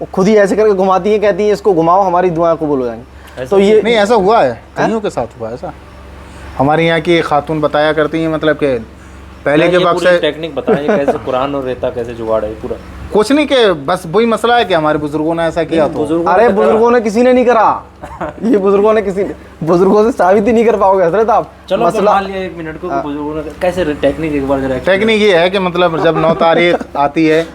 वो खुद ही ऐसे करके घुमाती है, कहती है इसको घुमाओ हमारी दुआएं कबूल हो जाएंगी। तो ये नहीं, ऐसा हुआ है, कईयों के साथ हुआ ऐसा। हमारे यहाँ की खातून बताया करती हैं, मतलब कि पहले के वक्त से टेक्निक बताइए कैसे कुरान और रेता कैसे जुगाड़ है पूरा। कुछ नहीं के बस वही मसला है कि हमारे बुजुर्गों ने ऐसा किया। तो अरे बुजुर्गों ने किसी ने नहीं करा, ये बुजुर्गों ने किसी बुजुर्गों से साबित ही नहीं कर पाओगे हजरत आप। चलो मसला मान लिया 1 मिनट को, बुजुर्गों ने कैसे टेक्निक एक बार जरा। टेक्निक ये है कि मतलब जब 9 तारीख आती है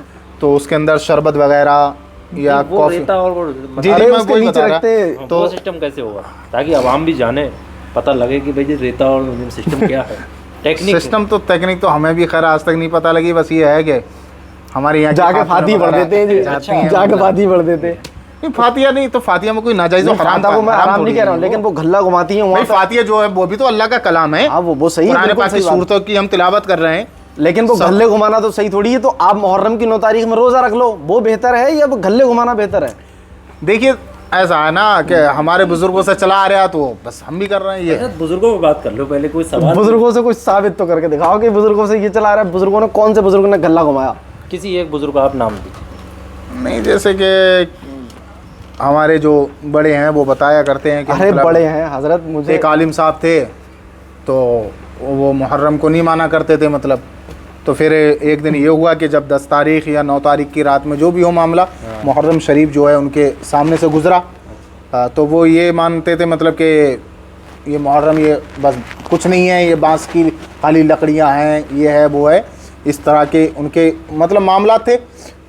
तो उसके अंदर शरबत वगैरह या कॉफी, जी मैं वही बता रहा, तो सिस्टम कैसे होगा ताकि आवाम भी जाने, पता लगे कि भाई रेता और सिस्टम क्या है। टेक्निक सिस्टम तो टेक्निक तो हमें भी खैर आज तक नहीं पता लगी, बस ये है कि हमारे यहाँ जाके फाती भर देते हैं, जाके फाती भर देते हैं। नहीं, फातिया नहीं तो फातिया में कोई नाजायज हराम था, वो मैं हराम नहीं कह रहा हूँ, लेकिन वो घल्ला घुमाती है भाई, फातिया जो है वो भी तो अल्लाह का कलाम है। हाँ वो सही है, कुरान पाक की सूरतों की हम तिलावत कर रहे हैं, लेकिन वो घल्ले घुमाना तो सही थोड़ी है। तो आप मुहर्रम की 9 तारीख में रोजा रख लो, वो बेहतर है या वो घल्ले घुमाना बेहतर है? देखिए ऐसा है ना कि हमारे बुजुर्गों से चला आ रहा, तो बस हम भी कर रहे हैं। ये बुजुर्गों की बात कर लो पहले, कोई सवाल बुजुर्गों से कुछ साबित तो करके दिखाओ कि बुजुर्गों से ये चला रहा है। बुजुर्गों ने, कौन से बुजुर्ग ने घल्ला घुमाया? किसी एक बुजुर्ग आप नाम दीजिए। नहीं, जैसे कि हमारे जो बड़े हैं वो बताया करते हैं कि अरे बड़े हैं हजरत, मुझे एक आलिम साहब थे तो वो मुहर्रम को नहीं माना करते थे, मतलब तो फिर एक दिन ये हुआ कि जब 10 तारीख या 9 तारीख की रात में जो भी हो मामला, मुहर्रम शरीफ जो है उनके सामने से गुजरा, तो वो ये मानते थे मतलब कि ये मुहर्रम ये बस कुछ नहीं है, ये बांस की खाली लकड़ियां हैं, ये है वो है, इस तरह के उनके मतलब मामला थे।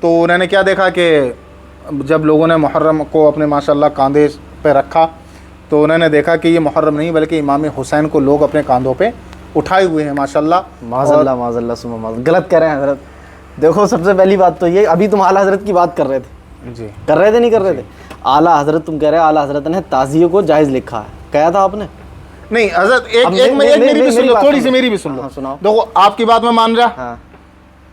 तो उन्होंने क्या देखा कि जब लोगों ने मुहर्रम को अपने माशाल्लाह कांधे पे रखा, तो उन्होंने देखा कि ये मुहर्रम नहीं बल्कि इमाम हुसैन को लोग अपने कांधों पे उठाए हुए हैं माशाल्लाह। माज़अल्लाह माज़अल्लाह सुमा माज़, गलत कह रहे हैं हजरत। देखो सबसे पहली बात तो ये, अभी तुम आला हजरत की बात कर रहे थे जी, कर रहे थे नहीं कर रहे थे? आला हजरत तुम कह रहे हो आला हजरत ने ताज़िये को जायज़ लिखा है, कहा था आपने? नहीं हजरत, एक मेरी भी सुन लो, थोड़ी सी मेरी भी सुन लो। सुनाओ। देखो आपकी बात में मान रहा, हाँ।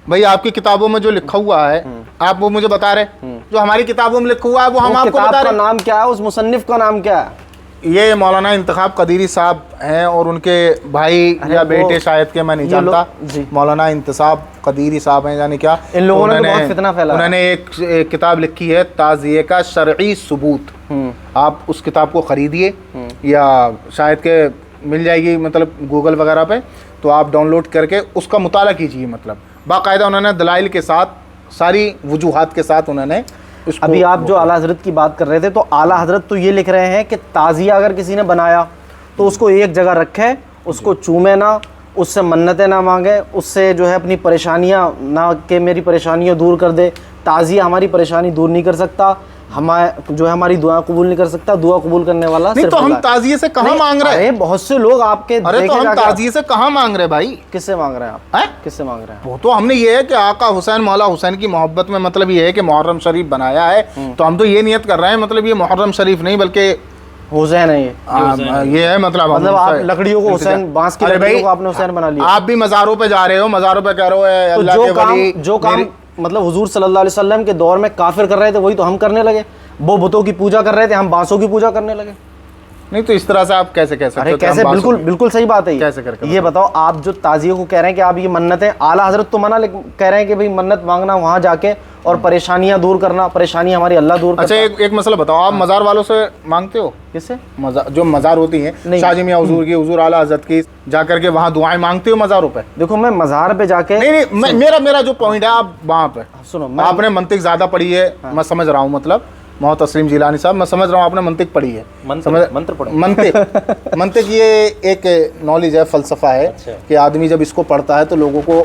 भाई आपकी किताबों में जो लिखा हुआ है आप वो मुझे बता रहे, जो हमारी किताबों में लिखा हुआ है वो हम आपको बता रहे। नाम क्या है, उस मुसन्निफ का नाम क्या है? ये मौलाना इंतखाब कदीरी साहब हैं और उनके भाई या बेटे शायद के मैं नहीं जानता, मौलाना इंतखाब कदीरी साहब हैं, यानी क्या इन लोगों ने बहुत फितना फैलाया। उन्होंने एक किताब लिखी है ताज़िये का शरई सबूत, आप उस किताब को ख़रीदिए या शायद के मिल जाएगी मतलब गूगल वगैरह पे, तो आप डाउनलोड करके उसका मुताला कीजिए। मतलब बाकायदा उन्होंने दलाइल के साथ, सारी वजूहात के साथ उन्होंने इसको। अभी आप जो आला हज़रत की बात कर रहे थे, तो आला हज़रत तो ये लिख रहे हैं कि ताज़िया अगर किसी ने बनाया तो उसको एक जगह रखे, उसको चूमे ना, उससे मन्नतें ना मांगे, उससे जो है अपनी परेशानियां ना, कि मेरी परेशानियां दूर कर दे। ताज़िया हमारी परेशानी दूर नहीं कर सकता, हमारे जो है हमारी दुआ कबूल नहीं कर सकता। दुआ कबूल करने वाला नहीं, सिर्फ तो हम अल्लाह है। ताज़िए से कहाँ मांग रहे हैं? अरे बहुत से लोग आपके अरे तो देखे हम जाके- ताज़िए से कहाँ मांग रहे भाई? किससे मांग रहे हैं आप? हैं? किससे मांग रहे हैं? वो तो हमने ये है कि आका हुसैन मौला हुसैन की मोहब्बत में, मतलब ये है कि मुहर्रम शरीफ बनाया है, तो हम तो ये नियत कर रहे हैं, मतलब ये मुहर्रम शरीफ नहीं बल्कि हुसैन है ये। ये है। मतलब आप लकड़ियों को हुसैन, बांस की अरे लकड़ियों भाई, को आपने हुसैन बना लिया। आप भी मज़ारों पे जा रहे हो, मज़ारों पे कह रहे हो तो अल्लाह के वली, जो काम मतलब हुजूर सल्लल्लाहु अलैहि वसल्लम के दौर में काफिर कर रहे थे वही तो हम करने लगे। वो बुतों की पूजा कर रहे थे, हम बांसों की पूजा करने लगे। नहीं तो इस तरह से आप कैसे कह सकते अरे हो कि हम कैसे? बात बिल्कुल सुनिए? बिल्कुल सही बात है ये। कैसे करके ये बताओ, आप जो ताजियों को कह रहे हैं कि आप ये मन्नतें, आला हजरत तो मना कह रहे हैं कि भाई मन्नत मांगना वहां जाके और परेशानियां दूर करना, परेशानी हमारी अल्लाह दूर अच्छा, करता एक मसला बताओ, आप मज़ार वालों से मांगते हो? किससे? जो मज़ार होती हैं, नहीं। शाहजी मियां हुजूर की, हुजूर आला हज़रत की, जाकर के वहाँ दुआएं मांगते हो मज़ारों पे? देखो मैं मज़ार पे जाके नहीं, मेरा जो पॉइंट है, आप वहाँ पे सुनो, आपने मंतिक ज़्यादा पढ़ी है, मैं समझ रहा हूँ, मतलब मोहम्मद तस्लीम जिलानी साहब, मैं समझ रहा हूँ आपने मंतिक पढ़ी है। मंत्र पढ़े। मंतिक ये एक नॉलेज है, फ़लसफ़ा है कि आदमी जब इसको पढ़ता है तो लोगों को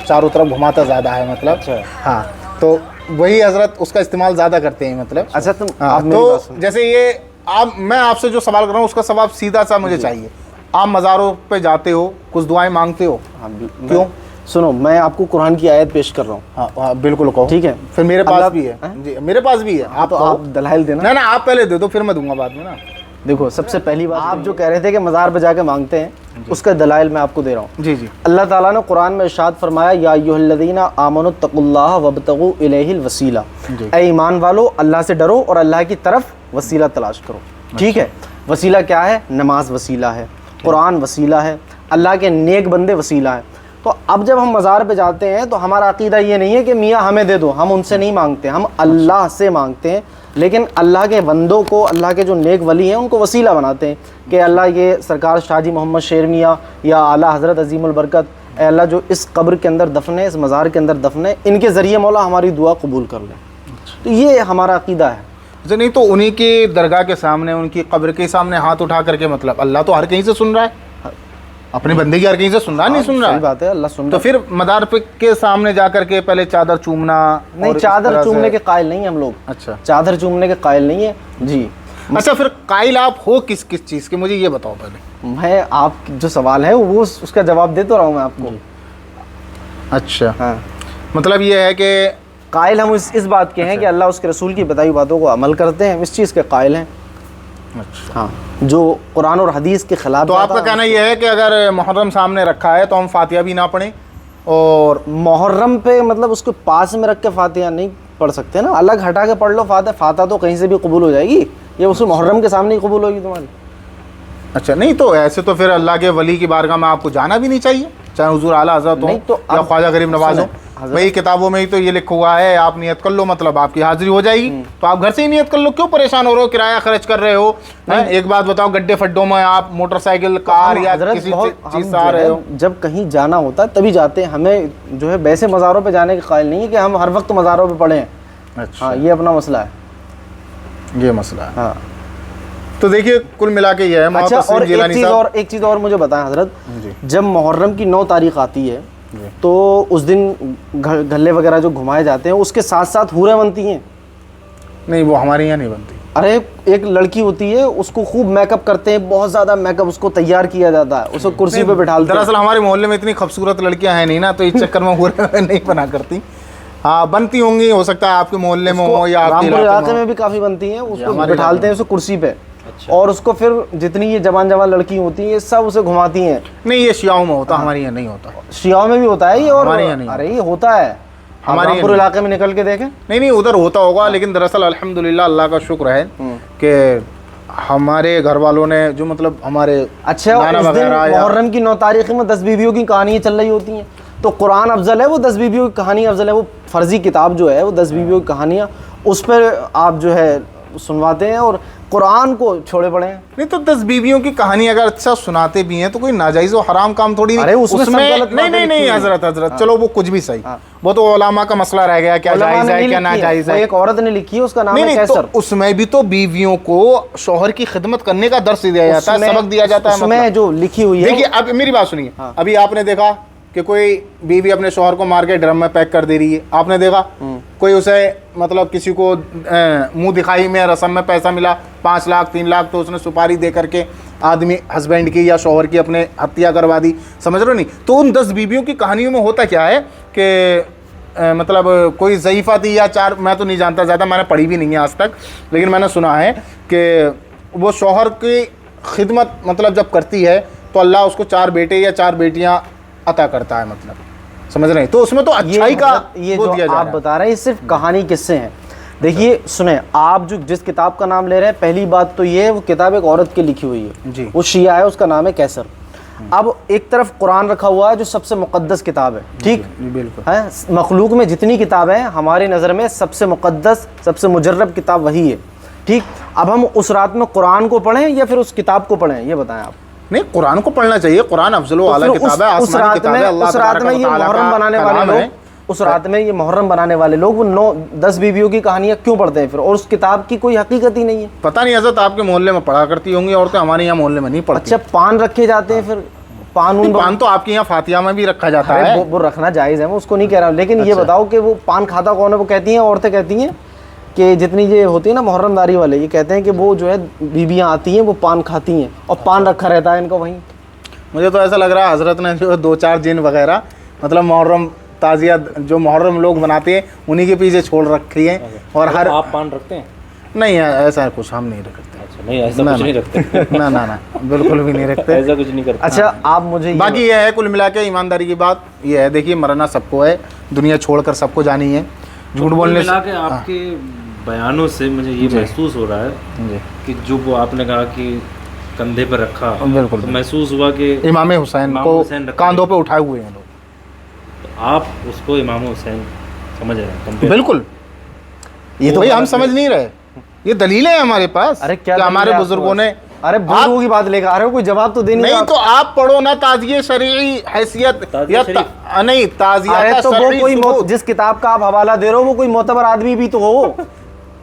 चारों तरफ घुमाता ज़्यादा है, मतलब हाँ, तो वही हजरत उसका इस्तेमाल ज़्यादा करते हैं, मतलब। अच्छा तुम हाँ, आप मेरी बात तो सुनो। जैसे ये मैं आपसे जो सवाल कर रहा हूँ उसका जवाब सीधा सा मुझे चाहिए। आप मज़ारों पे जाते हो, कुछ दुआएं मांगते हो? हाँ, क्यों? सुनो, मैं आपको कुरान की आयत पेश कर रहा हूँ। हाँ, बिल्कुल कहो। ठीक है, फिर मेरे पास अल्लाह- भी है जी, मेरे पास भी है। आप तो कहो। आप दलाइल देना। ना आप पहले दे दो, फिर मैं दूंगा बाद में ना। देखो, सबसे पहली बात, आप जो कह रहे थे कि मज़ार पे जाके मांगते हैं, उसका दलाइल मैं आपको दे रहा हूँ। जी जी। अल्लाह ताला ने कुरान में इरशाद फरमाया, या अय्युहल्लज़ीना आमनुत्तकुल्लाह वब्तगू इलैहिल वसीला। ऐ ईमान वालो, अल्लाह से डरो और अल्लाह की तरफ वसीला तलाश करो। ठीक है, वसीला क्या है? नमाज वसीला है, कुरान वसीला है, अल्लाह के नेक बंदे वसीला है। तो अब जब हम मज़ार पे जाते हैं तो हमारा अकीदा ये नहीं है कि मियाँ हमें दे दो, हम उनसे नहीं मांगते, हम अल्लाह से मांगते हैं। लेकिन अल्लाह के बंदों को, अल्लाह के जो नेक वली हैं उनको वसीला बनाते हैं कि अल्लाह ये सरकार शाहजी मोहम्मद शेर मियाँ या आला हज़रत अज़ीमुल बरकत, ए अल्लाह जो इस कब्र के अंदर दफन है, इस मज़ार के अंदर दफन है, इनके ज़रिए मौला हमारी दुआ कबूल कर ले। तो ये हमारा अकीदा है। अच्छा, नहीं तो उन्हीं की दरगाह के सामने, उनकी कब्र के सामने हाथ उठा करके, मतलब अल्लाह तो हर कहीं से सुन रहा है, अपनी बंदे की हर कहीं से सुन रहा है, नहीं सुन रहा सही है? बात है, अल्लाह सुन तो रहा है। फिर मदार पे के सामने जाकर के पहले चादर चूमना? नहीं, और इस चादर तरह चूमने से- के कायल नहीं है हम लोग। अच्छा चादर चूमने के कायल नहीं है जी। अच्छा, फिर कायल आप हो किस किस चीज़ के, मुझे ये बताओ पहले। मैं आप जो सवाल है वो उसका जवाब दे तो रहा हूँ मैं आपको। अच्छा, हाँ, मतलब ये है कि कायल हम इस बात के हैं कि अल्लाह उसके रसूल की बताई बातों को अमल करते हैं, इस चीज़ के कायल हैं। अच्छा, हाँ, जो कुरान और हदीस के खिलाफ तो आपका कहना यह है कि अगर मुहर्रम सामने रखा है तो हम फातिहा भी ना पढ़ें, और मुहर्रम पे मतलब उसको पास में रख के फातिहा नहीं पढ़ सकते ना, अलग हटा के पढ़ लो फातिहा। फातिहा तो कहीं से भी कबूल हो जाएगी, ये उस मुहर्रम के सामने ही कबूल होगी तुम्हारी। अच्छा, नहीं तो ऐसे तो फिर अल्लाह के वली की बारगाह में आपको जाना भी नहीं चाहिए, चाहे हुजूर आला हज़रत हो नहीं तो या अब ख्वाजा गरीब नवाज हो। सुने, हज़रत- भाई किताबों में ही तो ये लिखा हुआ है, आप नियत कर लो, मतलब आपकी हाजिरी हो जाएगी, तो आप घर से ही नियत कर लो, क्यों परेशान हो रहे हो, किराया खर्च कर रहे हो? हैं? एक बात बताओ, गड्ढे फड्डों में आप मोटरसाइकिल, कार या हज़रत किसी बहुत चीज़ हम से आ जो रहे है, हो? जब कहीं जाना होता है तभी जाते हैं। हमें जो है वैसे मज़ारों पे जाने के कायल नहीं है कि हम हर वक्त मज़ारों पे पढ़ें। अच्छा, हाँ, ये अपना मसला है। ये मसला है। हाँ, तो देखिए, कुल मिला के ये है। मोहम्मद अच्छा, तस्लीम और जिलानी साहब, एक चीज़ और मुझे बताएं हज़रत, जी। जब मुहर्रम की 9 तारीख आती है जी। तो उस दिन गले वगैरह जो घुमाए जाते हैं उसके साथ साथ हूरें बनती हैं। नहीं, वो हमारे यहाँ नहीं बनती। अरे एक लड़की होती है, उसको खूब मेकअप करते हैं, बहुत ज़्यादा मेकअप उसको तैयार किया जाता है, उसको कुर्सी पे बिठालते हैं। दरअसल हमारे मोहल्ले में इतनी खूबसूरत लड़कियां हैं नहीं ना, तो इस चक्कर में पूरे नहीं बना करती। हाँ, बनती होंगी, हो सकता है आपके मोहल्ले में हो या आपके रामपुर इलाके इलाके में में भी काफ़ी बनती हैं, उसको हमारे बिठालते हैं उसको कुर्सी पे। और उसको फिर जितनी ये जवान जवान लड़की होती हैं ये सब उसे घुमाती हैं। हो। नहीं, ये शियाओं में होता, हमारे यहाँ नहीं होता। शियाओं में भी होता है ये, और हमारे यहाँ नहीं अरे ये होता है, हमारे रामपुर यहाँ इलाके में निकल के देखें। नहीं, उधर होता होगा, लेकिन दरअसल अल्हम्दुलिल्लाह अल्लाह का शुक्र है कि हमारे घर वालों ने जो, मतलब हमारे अच्छा, नाना उस दिन वगैरह या मुहर्रम की 9 तारीख में 10 बीवियों की कहानियाँ चल रही होती हैं, तो कुरान अफजल है, वो 10 बीवियों की कहानी अफजल है, वो फर्जी किताब जो है वो 10 बीवियों की कहानियाँ, उस पर आप जो है सुनवाते हैं। और कुरान को छोड़े पड़े हैं। नहीं तो 10 बीवियों की कहानी अगर अच्छा सुनाते भी हैं तो कोई नाजायज और हराम काम थोड़ी अरे उसमें सब गलत नहीं नहीं नहीं हजरत चलो वो कुछ भी सही, वो तो उलमा का मसला रह गया, क्या जायज है क्या नाजायज है। एक औरत ने लिखी है, उसका नाम है नहीं, तो कैसर। उसमें भी तो बीवियों को शौहर की खिदमत करने का दर्स दिया जाता है, सबक दिया जाता है। उसमें जो लिखी हुई है, देखिए अब मेरी बात सुनिए, अभी आपने देखा कि कोई बीवी अपने शौहर को मार के ड्रम में पैक कर दे रही है, आपने देखा कोई उसे मतलब किसी को मुंह दिखाई में रस्म में पैसा मिला 5 लाख 3 लाख, तो उसने सुपारी दे करके आदमी हस्बैंड की या शौहर की अपने हत्या करवा दी, समझ रहे हो नहीं। तो उन 10 बीवियों की कहानियों में होता क्या है कि मतलब कोई ज़ईफ़ा थी या 4, मैं तो नहीं जानता ज़्यादा, मैंने पढ़ी भी नहीं है आज तक, लेकिन मैंने सुना है कि वो शौहर की खिदमत मतलब जब करती है तो अल्लाह उसको 4 बेटे या 4 बेटियां अता करता है, मतलब समझ रहे हैं। तो उसमें तो अच्छाई का ये वो जो दिया जा आप रहा है। बता रहे हैं, ये सिर्फ कहानी किस्से हैं। देखिए सुने, आप जो जिस किताब का नाम ले रहे हैं, पहली बात तो ये है वो किताब एक औरत की लिखी हुई है जी। वो शिया है, उसका नाम है कैसर। अब एक तरफ कुरान रखा हुआ है जो सबसे मुक़द्दस किताब है, ठीक बिल्कुल है। मखलूक में जितनी किताबें हैं हमारी नज़र में सबसे मुक़द्दस सबसे मुजर्रब किताब वही है, ठीक। अब हम उस रात में कुरान को पढ़ें या फिर उस किताब को पढ़ें, ये बताएं आप। नहीं, कुरान को पढ़ना चाहिए, कुरान अफजल व आला किताब है, आसमानी किताब है, अल्लाह उस रात में ये मुहर्रम बनाने वाले लोग, उस रात में ये मुहर्रम बनाने वाले लोग वो 9-10 बीवियों की कहानियां क्यों पढ़ते हैं फिर, और उस किताब की कोई हकीकत ही नहीं है। पता नहीं हज़रत आपके मोहल्ले में पढ़ा करती होंगी औरतें, हमारे यहाँ मोहल्ले में नहीं पढ़ती। अच्छा, पान रखे जाते हैं फिर, पान तो आपके यहाँ फातिहा में भी रखा जाता अरे है। वो रखना जायज़ है, मैं उसको नहीं कह रहा हूँ, लेकिन ये बताओ कि वो पान खाता कौन है। वो कहती हैं, औरतें कहती हैं कि जितनी ये होती है ना मुहर्रमदारी वाले, ये कहते हैं कि वो जो है बीबियाँ आती हैं वो पान खाती हैं और पान रखा रहता है इनका वहीं। मुझे तो ऐसा लग रहा है हजरत ने जो 2-4 जिन वगैरह मतलब मुहर्रम ताज़िया जो मुहर्रम लोग बनाते हैं उन्हीं के पीछे छोड़ रखी है। और हर आप पान रखते हैं? नहीं ऐसा कुछ हम नहीं रखते। अच्छा, नहीं ऐसा कुछ नहीं रखते। ना बिल्कुल भी नहीं रखते, ऐसा कुछ नहीं करते। अच्छा, आप मुझे बाकी ये है कुल मिला के ईमानदारी की बात ये है, देखिए मरना सबको है, दुनिया छोड़कर सबको जानी है। झूठ बोलने से के आपके बयानों से मुझे ये महसूस हो रहा है कि जो वो आपने कहा कि कंधे पर रखा, बिल्कुल तो महसूस हुआ कि इमाम हुसैन को कांधों पे उठाए हुए हैं लोग, तो आप उसको इमाम हुसैन समझ रहे हैं? बिल्कुल, ये तो भाई हम समझ नहीं रहे, ये दलीलें हैं हमारे पास। अरे क्या हमारे बुजुर्गों ने, अरे बुजुर्गों की बात लेकर आ रहे हो, कोई जवाब तो देनी नहीं। तो आप पढ़ो ना ताज़िए शरई हैसियत या नहीं ताज़िया अरे का तो वो कोई सबूत। जिस किताब का आप हवाला दे रहे हो वो कोई मोतबर आदमी भी तो हो,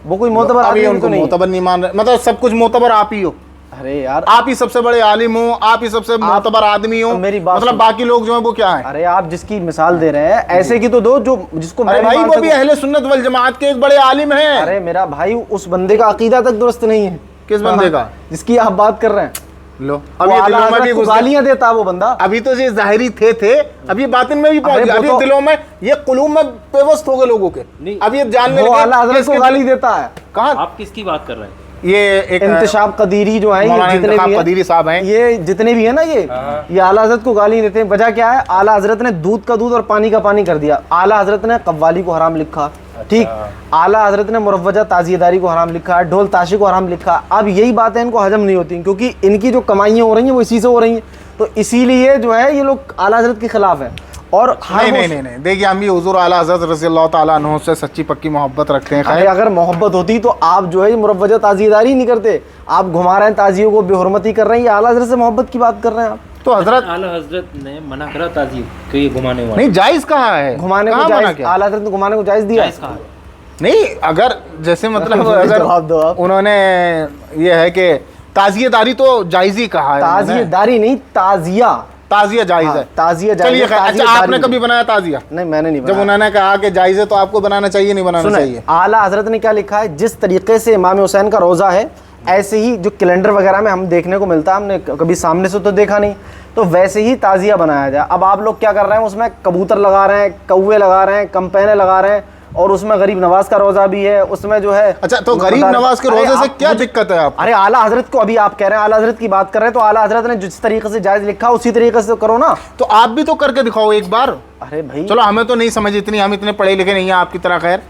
वो कोई मोतबर आदमी उनको तो नहीं। मोतबर नहीं मान रहे, मतलब सब कुछ मोतबर आप ही हो। अरे यार, आप ही सबसे बड़े आलिम हो, आप ही सबसे मोतबर आदमी हो, मेरी बात मतलब बाकी लोग जो है वो क्या है। अरे आप जिसकी मिसाल दे रहे हैं ऐसे की तो दो जो जिसको अरे भाई वो भी अहले सुन्नत वल जमात के एक बड़े आलिम हैं। अरे मेरा भाई, उस बंदे का अकीदा तक दुरुस्त नहीं है। किस बंदे का? जिसकी आप बात कर रहे हैं। लो अब ये दिलों में भी गालियां देता वो बंदा। अभी तो ये ज़ाहिरी थे, अब ये बातिन में भी पहुंच गया, अभी दिलों में ये कुलूब में पेवस्त हो गए लोगों के। अब ये जानने वो आला हज़रत को गाली देता है। कहाँ? आप किसकी बात कर रहे हैं? ये एक इंतशाब कदीरी जो है, ये जितने भी कदीरी साहब हैं, ये जितने भी है ना, ये आला हज़रत को गाली देते हैं। वजह क्या है? आला हज़रत ने दूध का दूध और पानी का पानी कर दिया। आला हज़रत ने कव्वाली को हराम लिखा, ठीक। आला हज़रत ने मुरव्वजा ताज़ियेदारी को हराम लिखा, ढोल ताशी को हराम लिखा। अब यही बातें इनको हजम नहीं होती क्योंकि इनकी जो कमाइयाँ हो रही हैं वो इसी से हो रही हैं, तो इसीलिए जो है ये लोग आला हज़रत के खिलाफ हैं। और नहीं, देखिए हम भी हुजूर आला हज़रत रज़ियल्लाहु ताला अन्हु से सच्ची पक्की मोहब्बत रखते हैं। अरे अगर मोहब्बत होती तो आप जो है मुरव्वजा ताज़ियेदारी नहीं करते, आप घुमा रहे हैं ताज़ियों को, बेहुरमती कर रहे हैं। ये आला हज़रत से मोहब्बत की बात कर रहे हैं आप। तो हजरत आला हजरत ने मना करा ताज़िए को, ये घुमाने वाला नहीं जायज़ कहाँ है, घुमाने को जायज़, आला हज़रत ने घुमाने को जायज़ दिया। नहीं अगर जैसे मतलब अगर उन्होंने ये है कि ताज़ियेदारी तो जायज़ ही कहा है। ताज़ियेदारी नहीं, ताज़िया जायज़ है। ताज़िया जायज़ है। अच्छा आपने कभी बनाया ताज़िया? नहीं, मैंने नहीं जब उन्होंने कहा कि जायज़ है तो आपको बनाना चाहिए, नहीं बनाना चाहिए? आला हज़रत ने क्या लिखा है, जिस तरीके से इमाम हुसैन का रोज़ा है ऐसे ही जो कैलेंडर वगैरह में हम देखने को मिलता है, हमने कभी सामने से तो देखा नहीं, तो वैसे ही ताज़िया बनाया जाए। अब आप लोग क्या कर रहे हैं, उसमें कबूतर लगा रहे हैं, कौवे लगा रहे हैं, कैंपेने लगा रहे हैं, और उसमें गरीब नवाज का रोज़ा भी है, उसमें जो है। अच्छा तो गरीब नवाज के रोज़े से क्या दिक्कत है आप? अरे आला हज़रत को अभी आप कह रहे हैं, आला हज़रत की बात कर रहे हैं, तो आला हज़रत ने जिस तरीके से जायज़ लिखा उसी तरीके से करो ना। तो आप भी तो करके दिखाओ एक बार। अरे भाई चलो हमें तो नहीं समझ इतनी, हम इतने पढ़े लिखे नहीं हैं आपकी तरह, खैर,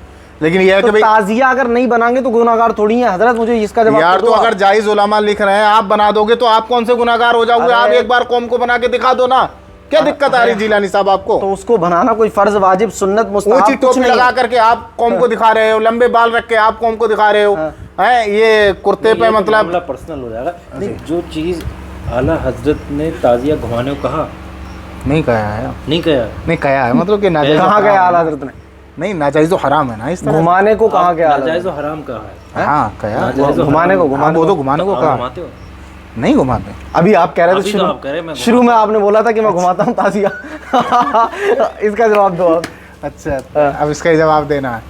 लेकिन यह है कि भाई ताज़िया अगर नहीं बनाएंगे तो गुनाहगार थोड़ी है। हज़रत मुझे इसका जवाब यार, तो अगर जायज़ उलमा लिख रहे हैं, आप बना दोगे तो आप कौन से गुनाहगार हो जाओगे? आप एक बार कौम को बना के दिखा दो ना क्या दिक्कत आ रही जिलानी साहब आपको? तो उसको बनाना कोई फर्ज वाजिब सुन्नत ऊंची मुस्तहब कुछ टोपी नहीं लगा है। करके आप कौम को दिखा रहे हो, लंबे बाल रख के आप कौम को दिखा रहे हो, हैं ये कुर्ते पे मतलब पर्सनल हो जाएगा। नहीं, जो चीज़ आला हजरत ने ताजिया घुमाने को कहा, नहीं कहा है, नहीं कहा, नहीं कहा है, मतलब कि नाजायज कहाँ गया आला हजरत ने? नहीं, नाजायज तो हराम है ना इस तरह। घुमाने को कहाँ गया? नाजायज और हराम कहा है। हाँ कहा, नाजायज और घुमाने को, हाँ वो तो घुमाने को आप कहा, घुमाते हो? नहीं घुमाते। अभी आप कह रहे अभी थे तो आप कह रहे हैं मैं शुरू में आपने बोला था कि मैं घुमाता हूँ ताजिया। इसका जवाब दो आप। अच्छा, अब इसका ही जवाब देना है,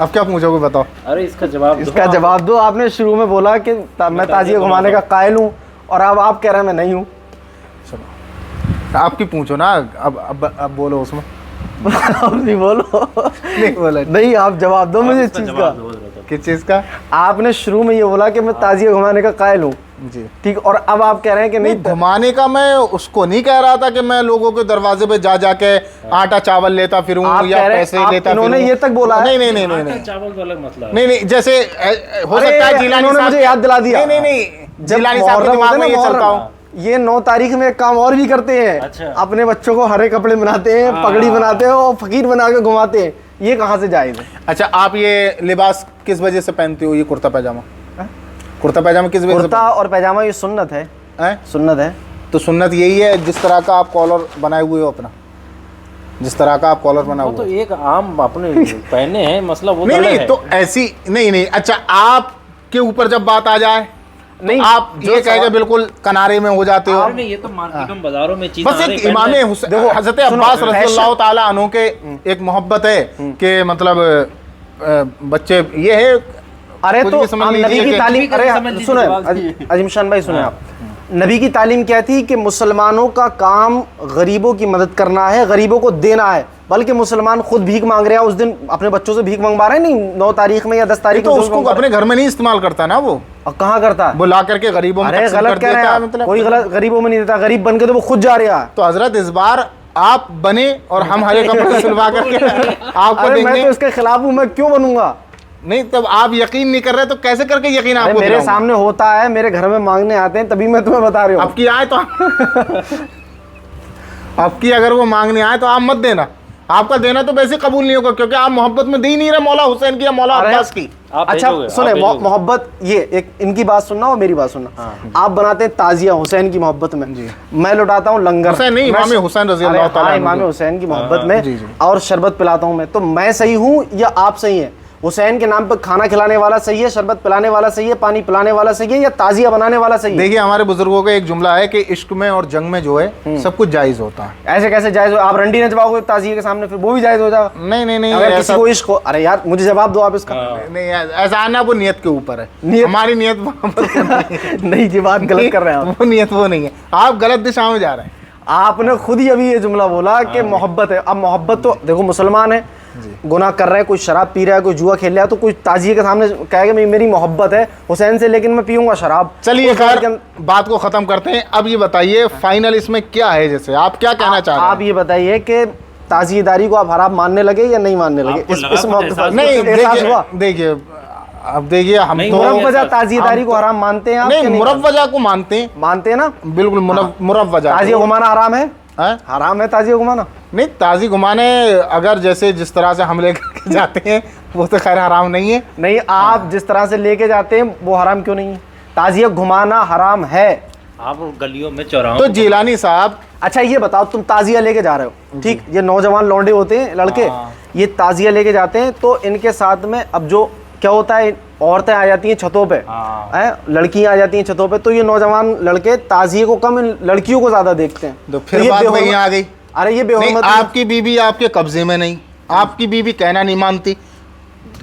अब क्या पूछोगे बताओ? अरे इसका जवाब दो। इसका जवाब दो। आपने शुरू में बोला कि मैं ताजिया घुमाने का कायल हूँ, और अब आप कह रहे हैं मैं नहीं हूँ। आपकी पूछो ना, अब बोलो उसमें। अब नहीं बोलो। नहीं बोला, नहीं, आप जवाब दो मुझे इस इसका चीज जवाब का। दो जरा। किस चीज़ का? आपने शुरू में ये बोला कि मैं ताजिया घुमाने का कायल हूँ, जी ठीक, और अब आप कह रहे हैं कि नहीं, नहीं। घुमाने का मैं उसको नहीं कह रहा था कि मैं लोगों के दरवाजे पे जा जाके आटा चावल लेता फिरूं आप या कह रहे हैं, पैसे आप लेता इन्होंने फिरूं। ये तक बोला है? नहीं नहीं नहीं नहीं आटा नहीं चावल तो अलग मसला है। नहीं नहीं, जैसे हो अरे, सकता है जिलानी इन्होंने साहब मुझे याद दिला दिया। नहीं नहीं नहीं, जब जिलानी साहब के मुहर्रम दिमाग होता में है ये ना, चलता मुहर्रम, हूँ। ये 9 तारीख में एक काम और भी करते हैं। अच्छा। अपने बच्चों को हरे कपड़े बनाते हैं, पगड़ी बनाते हैं और फकीर बना के घुमाते हैं। ये कहाँ से जायज है? अच्छा, आप ये लिबास किस वजह से पहनते हो, ये कुर्ता पैजामा? कुर्ता पैजामा किस वजह से कुर्ता और पैजामा ये सुन्नत है, हैं? सुन्नत है। तो सुन्नत यही है जिस तरह का आप कॉलर बनाए हुए हो अपना, जिस तरह का आप कॉलर बना वो हुआ तो है। एक आम अपने पहने हैं, मसला वो नहीं अलग नहीं, है। तो ऐसी नहीं नहीं, अच्छा आपके ऊपर जब बात आ जाए नहीं, तो आप जो ये कह के सवाल- बिल्कुल किनारे में हो जाते हो। और में ये तो मार्केटों में बाजारों में चीजें बस आ एक रही इमाम पहले। हुसैन देखो, हजरत सुनो, अब्बास रज़ी फैशन- अल्लाह ताला अन्हु के एक मोहब्बत है कि मतलब बच्चे ये है। अरे कुछ तो भी समझ हम लीजिए नबी की कि- तालीम, नबी का अरे समझ लीजिए सुनो जवाब दिए। अजीमशान भाई, सुने आप। नबी की तालीम क्या थी कि मुसलमानों का काम गरीबों की मदद करना है, गरीबों को देना है। बल्कि मुसलमान खुद भीख मांग रहे हैं, उस दिन अपने बच्चों से भीख मंगवा रहे हैं, नहीं 9 तारीख में या 10 तारीख तो में जो उसको मंगवा रहे अपने घर में नहीं इस्तेमाल करता ना वो हैं। कहाँ करता है? वो ला करके गरीबों में अरे तकसीम कर गलत कह रहे हैं देता है, आप। मतलब कोई गलत गरीबों में नहीं देता, गरीब बन के तो वो खुद जा रहा है। तो हजरत इस बार आप बने और हम हरे कपड़े सिलवा करके आपको अरे मैं देंगे। तो इसके खिलाफ हूँ, मैं क्यों बनूंगा? नहीं, तब आप यकीन नहीं कर रहे तो कैसे करके यकीन अरे आपको मेरे दिलाऊंगा? सामने होता है, मेरे घर में मांगने आते हैं, तभी मैं तुम्हें बता रही हूँ। अब की आए तो अब की अगर वो मांगने आए तो आप मत देना, आपका देना तो वैसे कबूल नहीं होगा क्योंकि आप मोहब्बत में दे ही नहीं रहे मौला हुसैन की या मौला अरे, अब्बास की। आप अच्छा भेजोगे, सुने, आप भेजोगे। मोहब्बत, ये एक इनकी बात सुनना और मेरी बात सुनना। आप बनाते हैं ताजिया हुसैन की मोहब्बत में, मैं लुटाता हूँ लंगर। हुसैन नहीं, इमाम हुसैन रज़ी अल्लाह ताला अन्हु इमाम की। हुसैन की मोहब्बत में जी, जी। और शरबत पिलाता हूँ मैं। तो मैं सही हूँ या आप सही हैं? हुसैन के नाम पर खाना खिलाने वाला सही है, शरबत पिलाने वाला सही है, पानी पिलाने वाला सही है, या ताजिया बनाने वाला सही है? देखिए, हमारे बुजुर्गों का एक जुमला है कि इश्क में और जंग में जो है सब कुछ जायज होता है। ऐसे कैसे जायज हो? आप रंडी नचवाओगे ताजिए के सामने, फिर वो भी जायज हो जाएगा? नहीं नहीं नहीं, अगर किसी ऐसा को इश्क हो, अरे यार मुझे जवाब दो आप इसका। नहीं, ऐसा ना, वो नियत के ऊपर है। नियत- हमारी नियत वो नहीं, ये बात गलत कर रहे हैं आप। वो नियत वो नहीं है, आप गलत दिशा में जा रहे हैं। आपने खुद ही अभी ये जुमला बोला कि मोहब्बत है। अब मोहब्बत तो देखो, मुसलमान है, गुनाह कर रहे हैं, कोई शराब पी रहा है, कोई जुआ खेल रहा है, तो कोई ताजिए के सामने कहेगा मेरी मोहब्बत है हुसैन से, लेकिन मैं पीऊंगा शराब। चलिए उस बात खैर, बात को खत्म करते हैं। अब ये बताइए फाइनल इसमें क्या है, जैसे आप क्या कहना चाह रहे हैं? आप ये बताइए कि ताजिएदारी को आप हराम मानने लगे या नहीं मानने लगे? आपको इस लगा मौके कुछ पर एहसास नहीं, एहसास हुआ? देखिए अब देखिए, हम नहीं, तो मुरव्वजा ताजिएदारी को हराम मानते हैं आप? नहीं, कि मुरव्वजा को मानते हैं, मानते हैं ना? बिल्कुल मुरव्वजा ताजिया घुमाना हराम है? हैं? हराम है ताजिया घुमाना? नहीं, ताजी घुमाने अगर जैसे जिस तरह से हम लेकर जाते हैं वो तो खैर हराम नहीं है। नहीं, आप जिस तरह से लेके जाते हैं वो हराम क्यों नहीं है? ताजिया घुमाना हराम है। आप गलियों में चौराहों तो जिलानी साहब, अच्छा ये बताओ, तुम ताजिया लेके जा रहे हो, ठीक, ये नौजवान लौंडे होते हैं, लड़के, ये ताजिया लेके जाते हैं, तो इनके साथ में अब जो क्या होता है, औरतें आ जाती हैं छतों पे, हैं, लड़कियां आ जाती हैं छतों पे, तो ये नौजवान लड़के ताजिए को कम, इन लड़कियों को ज्यादा देखते हैं। तो फिर ये बात बेहुरमत- वहीं आ गई। अरे ये नहीं, बेहुरमत आपकी बीवी आपके कब्जे में नहीं, आपकी बीवी कहना नहीं मानती,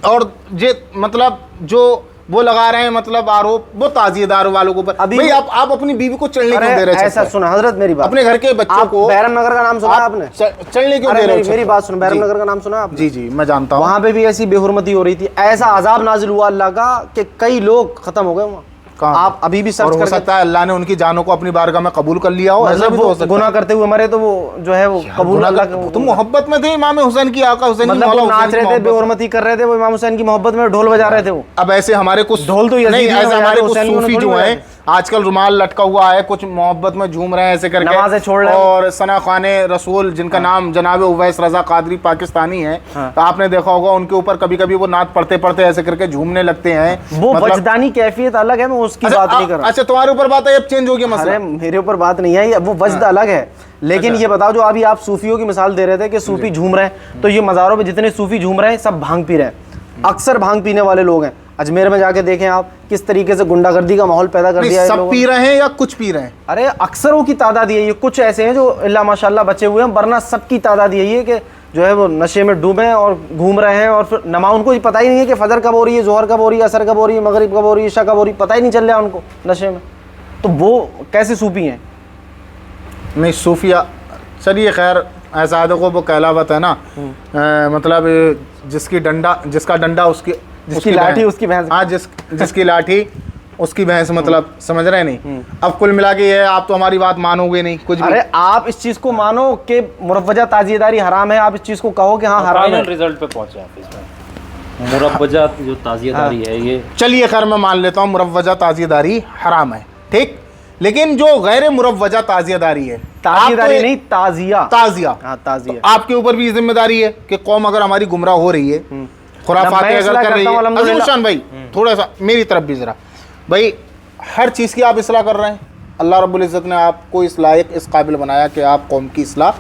और जे मतलब जो वो लगा रहे हैं मतलब आरोप, वो ताजिएदार वालों के ऊपर। अभी भाई आप अपनी बीवी को चढ़ने क्यों दे अरे रहे हैं? ऐसा सुनो हजरत, मेरी बात, अपने घर के बच्चों आप को बैरम नगर का नाम सुना है आपने? चढ़ने क्यों अरे दे रहे मेरी हो? बात सुनो, बैरम जी। नगर का नाम सुना है आपने? जी जी, मैं जानता हूँ। वहां पे भी ऐसी बेहुरमती हो रही थी, ऐसा अजाब नाजिल हुआ अल्लाह का कि कई लोग खत्म हो गए वहाँ। कहाँ? आप अभी भी और सर्च हो करके, सकता है अल्लाह ने उनकी जानों को अपनी बारगाह में कबूल कर लिया हो, ऐसा मतलब भी तो हो वो सकता है। गुनाह करते हुए मरे, तो वो जो है वो कबूल अल्लाह का, तो मोहब्बत में थे इमाम हुसैन की, आका हुसैन की, मतलब मौला वो नाच हुसैन की रहे थे, मोहब्बत। बेहुरमती कर रहे थे, वो इमाम हुसैन की मोहब्बत में ढोल बजा रहे थे वो। अब ऐसे हमारे कुछ ढोल तो यजीद नहीं, ने ऐसे बजाया हमारे था, कुछ हुसैन ने सूफी थोड़ी जो बजाया हैं, था। आजकल रुमाल लटका हुआ है, कुछ मोहब्बत में झूम रहे हैं ऐसे करके, नमाज़ें छोड़ रहे हैं। और सना खाने रसूल जिनका नाम जनाब उवैस रजा कादरी पाकिस्तानी है, तो आपने देखा होगा उनके ऊपर कभी कभी वो नात पढ़ते पढ़ते ऐसे करके झूमने लगते हैं। वो वजदानी कैफियत अलग है, मैं उसकी बात नहीं कर रहा। अच्छा तुम्हारे ऊपर बात है, अब चेंज हो गया मसला। अरे मेरे ऊपर बात नहीं है, वो वजद अलग है। लेकिन ये बताओ, जो अभी आप सूफियों की मिसाल दे रहे थे कि सूफी झूम रहे हैं, तो ये मज़ारों में जितने सूफी झूम रहे हैं सब भांग पी रहे हैं, अक्सर भांग पीने वाले लोग हैं। अजमेर में जाके देखें आप, किस तरीके से गुंडागर्दी का माहौल पैदा कर दिया है। सब पी रहे हैं या कुछ पी रहे हैं? अरे अक्सरों की तादाद यही है, कुछ ऐसे हैं जो अल्लाह माशाल्लाह बचे हुए हैं, वरना सबकी तादाद यही है कि जो है वो नशे में डूबे हैं और घूम रहे हैं। और फिर नमाज उनको पता ही नहीं है कि फजर कब हो रही है, जोहर कब हो रही है, असर कब हो रही है, मगरिब कब हो रही है, इशा कब हो रही है, पता ही नहीं चल रहा है उनको नशे में। तो वो कैसे सूफी हैं? नहीं सूफिया, चलिए खैर, ऐसा देखो वो कहलावत है ना, मतलब जिसका डंडा जिसकी लाठी उसकी भैंस। हाँ, जिसकी लाठी उसकी भैंस, मतलब समझ रहे नहीं। अब कुल मिला के ये, आप तो हमारी बात मानोगे नहीं कुछ भी। अरे आप इस चीज को मानो कि मुरव्वजा ताजियेदारी हराम है, आप इस चीज को कहो कि हाँ हराम है। रिजल्ट पे पहुंचे आप इसमें, मुरव्वजा जो ताजियेदारी है ये। चलिए खैर मैं मान लेता हूँ मुरव्वजा ताजियेदारी हराम है, ठीक। लेकिन जो गैर मुरव्वजा ताजियेदारी है, ताजियेदारी नहीं, ताजिया। हाँ, ताजिया, तो आपके ऊपर भी जिम्मेदारी है कि कौम अगर हमारी गुमराह हो रही है, खुराफातें अगर कर रही है। अज़ीमुशान भाई थोड़ा सा मेरी तरफ भी जरा, भाई हर चीज़ की आप इस्लाह कर रहे हैं, अल्लाह रब्बुल इज़्ज़त ने आपको इस लायक इस काबिल बनाया कि आप कौम की इस्लाह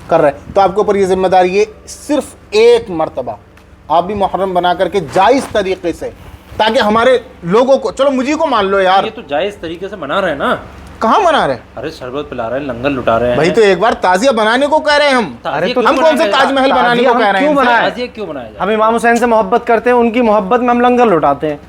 कर रहे हैं, तो आपके ऊपर ये जिम्मेदारी है सिर्फ एक मरतबा आप भी मुहर्रम बना करके जायज़ तरीके से, ताकि हमारे लोगों को, चलो मुझे को मान लो यार, ये तो जायज़ तरीके से मना रहे हैं ना। कहाँ मना रहे? अरे शरबत पिला रहे हैं, लंगर लुटा रहे हैं भाई, तो एक बार ताजिया बनाने को कह रहे हैं हम। अरे तो हम कौन से ताजमहल बनाने को कह रहे हैं? ताजिया क्यों बनाया जाए? हम इमाम हुसैन से मोहब्बत करते हैं, उनकी मोहब्बत में हम लंगर लुटाते हैं।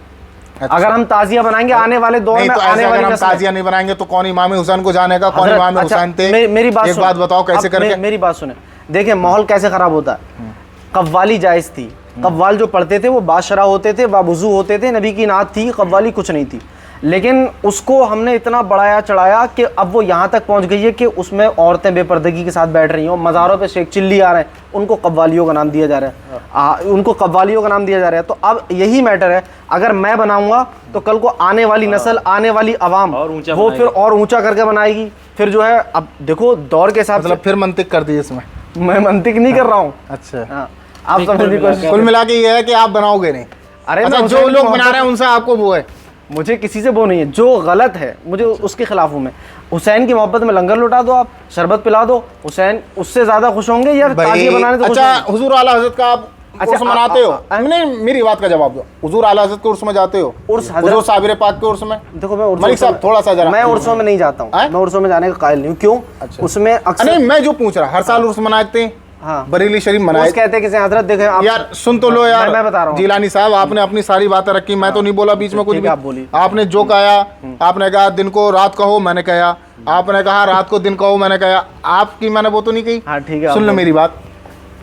अगर हम ताजिया बनाएंगे आने वाले दौर में, तो आने वाली हम ताजिया नहीं बनाएंगे तो कौन इमाम हुसैन को जानेगा, कौन इमाम हुसैन थे? मेरी बात एक बात बताओ कैसे करके। मेरी बात सुने, देखिए माहौल कैसे खराब होता है। कव्वाली जायज़ थी, कव्वाल जो पढ़ते थे वो बादशाह होते थे, बाबुजू होते थे, नबी की नात थी, कव्वाली कुछ नहीं थी। लेकिन उसको हमने इतना बढ़ाया चढ़ाया कि अब वो यहाँ तक पहुँच गई है कि उसमें औरतें बेपर्दगी के साथ बैठ रही हैं, मज़ारों पे शेख चिल्ली आ रहे हैं, उनको कव्वालियों का नाम दिया जा रहा है, उनको कव्वालियों का नाम दिया जा रहा है। तो अब यही मैटर है, अगर मैं बनाऊंगा तो कल को आने वाली नस्ल, आने वाली आवाम वो फिर और ऊँचा करके बनाएगी। फिर जो है, अब देखो दौर के हिसाब से, फिर मंतिक कर दिए इसमें। मैं मंतिक नहीं कर रहा हूँ। अच्छा, आप समझने की कोशिश, कुल मिला के ये है कि आप बनाओगे नहीं। अरे अच्छा, जो लोग बना रहे हैं उनसे आपको वो है? मुझे किसी से वो नहीं है, जो गलत है मुझे उसके खिलाफ हूँ मैं। हुसैन की मोहब्बत में लंगर लुटा दो, आप शरबत पिला दो, हुसैन उससे ज्यादा खुश होंगे या ताजिया बनाने तो? अच्छा, हुजूर आला हज़रत का आप उर्स मनाते हो? नहीं, मेरी बात का जवाब दो। हुजूर आला हज़रत के उर्स में जाते हो? उर्स हुजूर साबिर पाक के उर्स में? देखो मैं मलिक साहब थोड़ा सा जरा, मैं उर्सों में नहीं जाता हूँ, मैं उर्सों में जाने का कायल नहीं हूँ। क्यों? उसमें अक्सर नहीं, मैं जो पूछ रहा, हर साल उर्स मनाते हैं, हाँ, बरेली शरीफ मनाए कहते हैं किसी हजरत, देखें आप यार, सुन तो लो यार, मैं बता रहा हूँ। जिलानी साहब, आपने अपनी सारी बातें रखी, मैं तो नहीं बोला बीच में कुछ भी। आप बोलिए। आपने जो कहा, आपने कहा दिन को रात कहो, मैंने कहा, आपने कहा रात को दिन कहो, मैंने कहा, आपकी मैंने वो तो नहीं कही। हाँ ठीक है, सुन लो मेरी बात।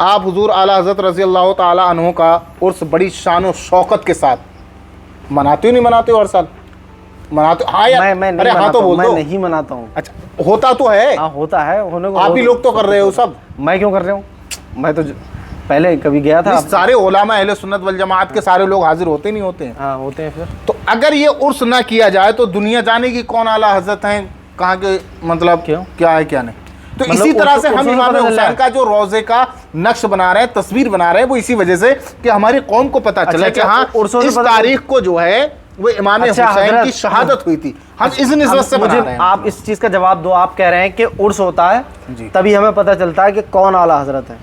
आप हुजूर आला हज़रत रज़ी अल्लाह ताला अन्हु का उर्स बड़ी शान और शौकत के साथ मनाते हो, नहीं मनाते हो? हर साल मनाते? हाँ यार, मैं अरे हाँ तो बोल दो। नहीं मनाता हूँ। अच्छा, होता तो है। हाँ होता है, होने को आप ही लोग तो कर रहे हो सब। मैं क्यों कर रहा हूँ? मैं तो पहले कभी गया था। सारे उलमा अहले सुन्नत वल जमात के सारे लोग हाजिर होते नहीं होते हैं? हाँ होते हैं। फिर तो अगर ये उर्स ना किया जाए तो दुनिया जानेगी कौन आला हजरत हैं, कहाँ के, मतलब क्यों, क्या है क्या नहीं। तो मतलब इसी तरह से हम इमाम हुसैन का जो रोजे का नक्श बना रहे हैं, तस्वीर बना रहे हैं, वो इसी वजह से कि हमारी कौम को पता चला कि हाँ इस तारीख को जो है वो इमाम हुसैन की शहादत हुई थी। हम इस निस्बत से बना रहे हैं। आप इस चीज का जवाब दो। आप कह रहे हैं कि उर्स होता है तभी हमें पता चलता है कि कौन आला हजरत है,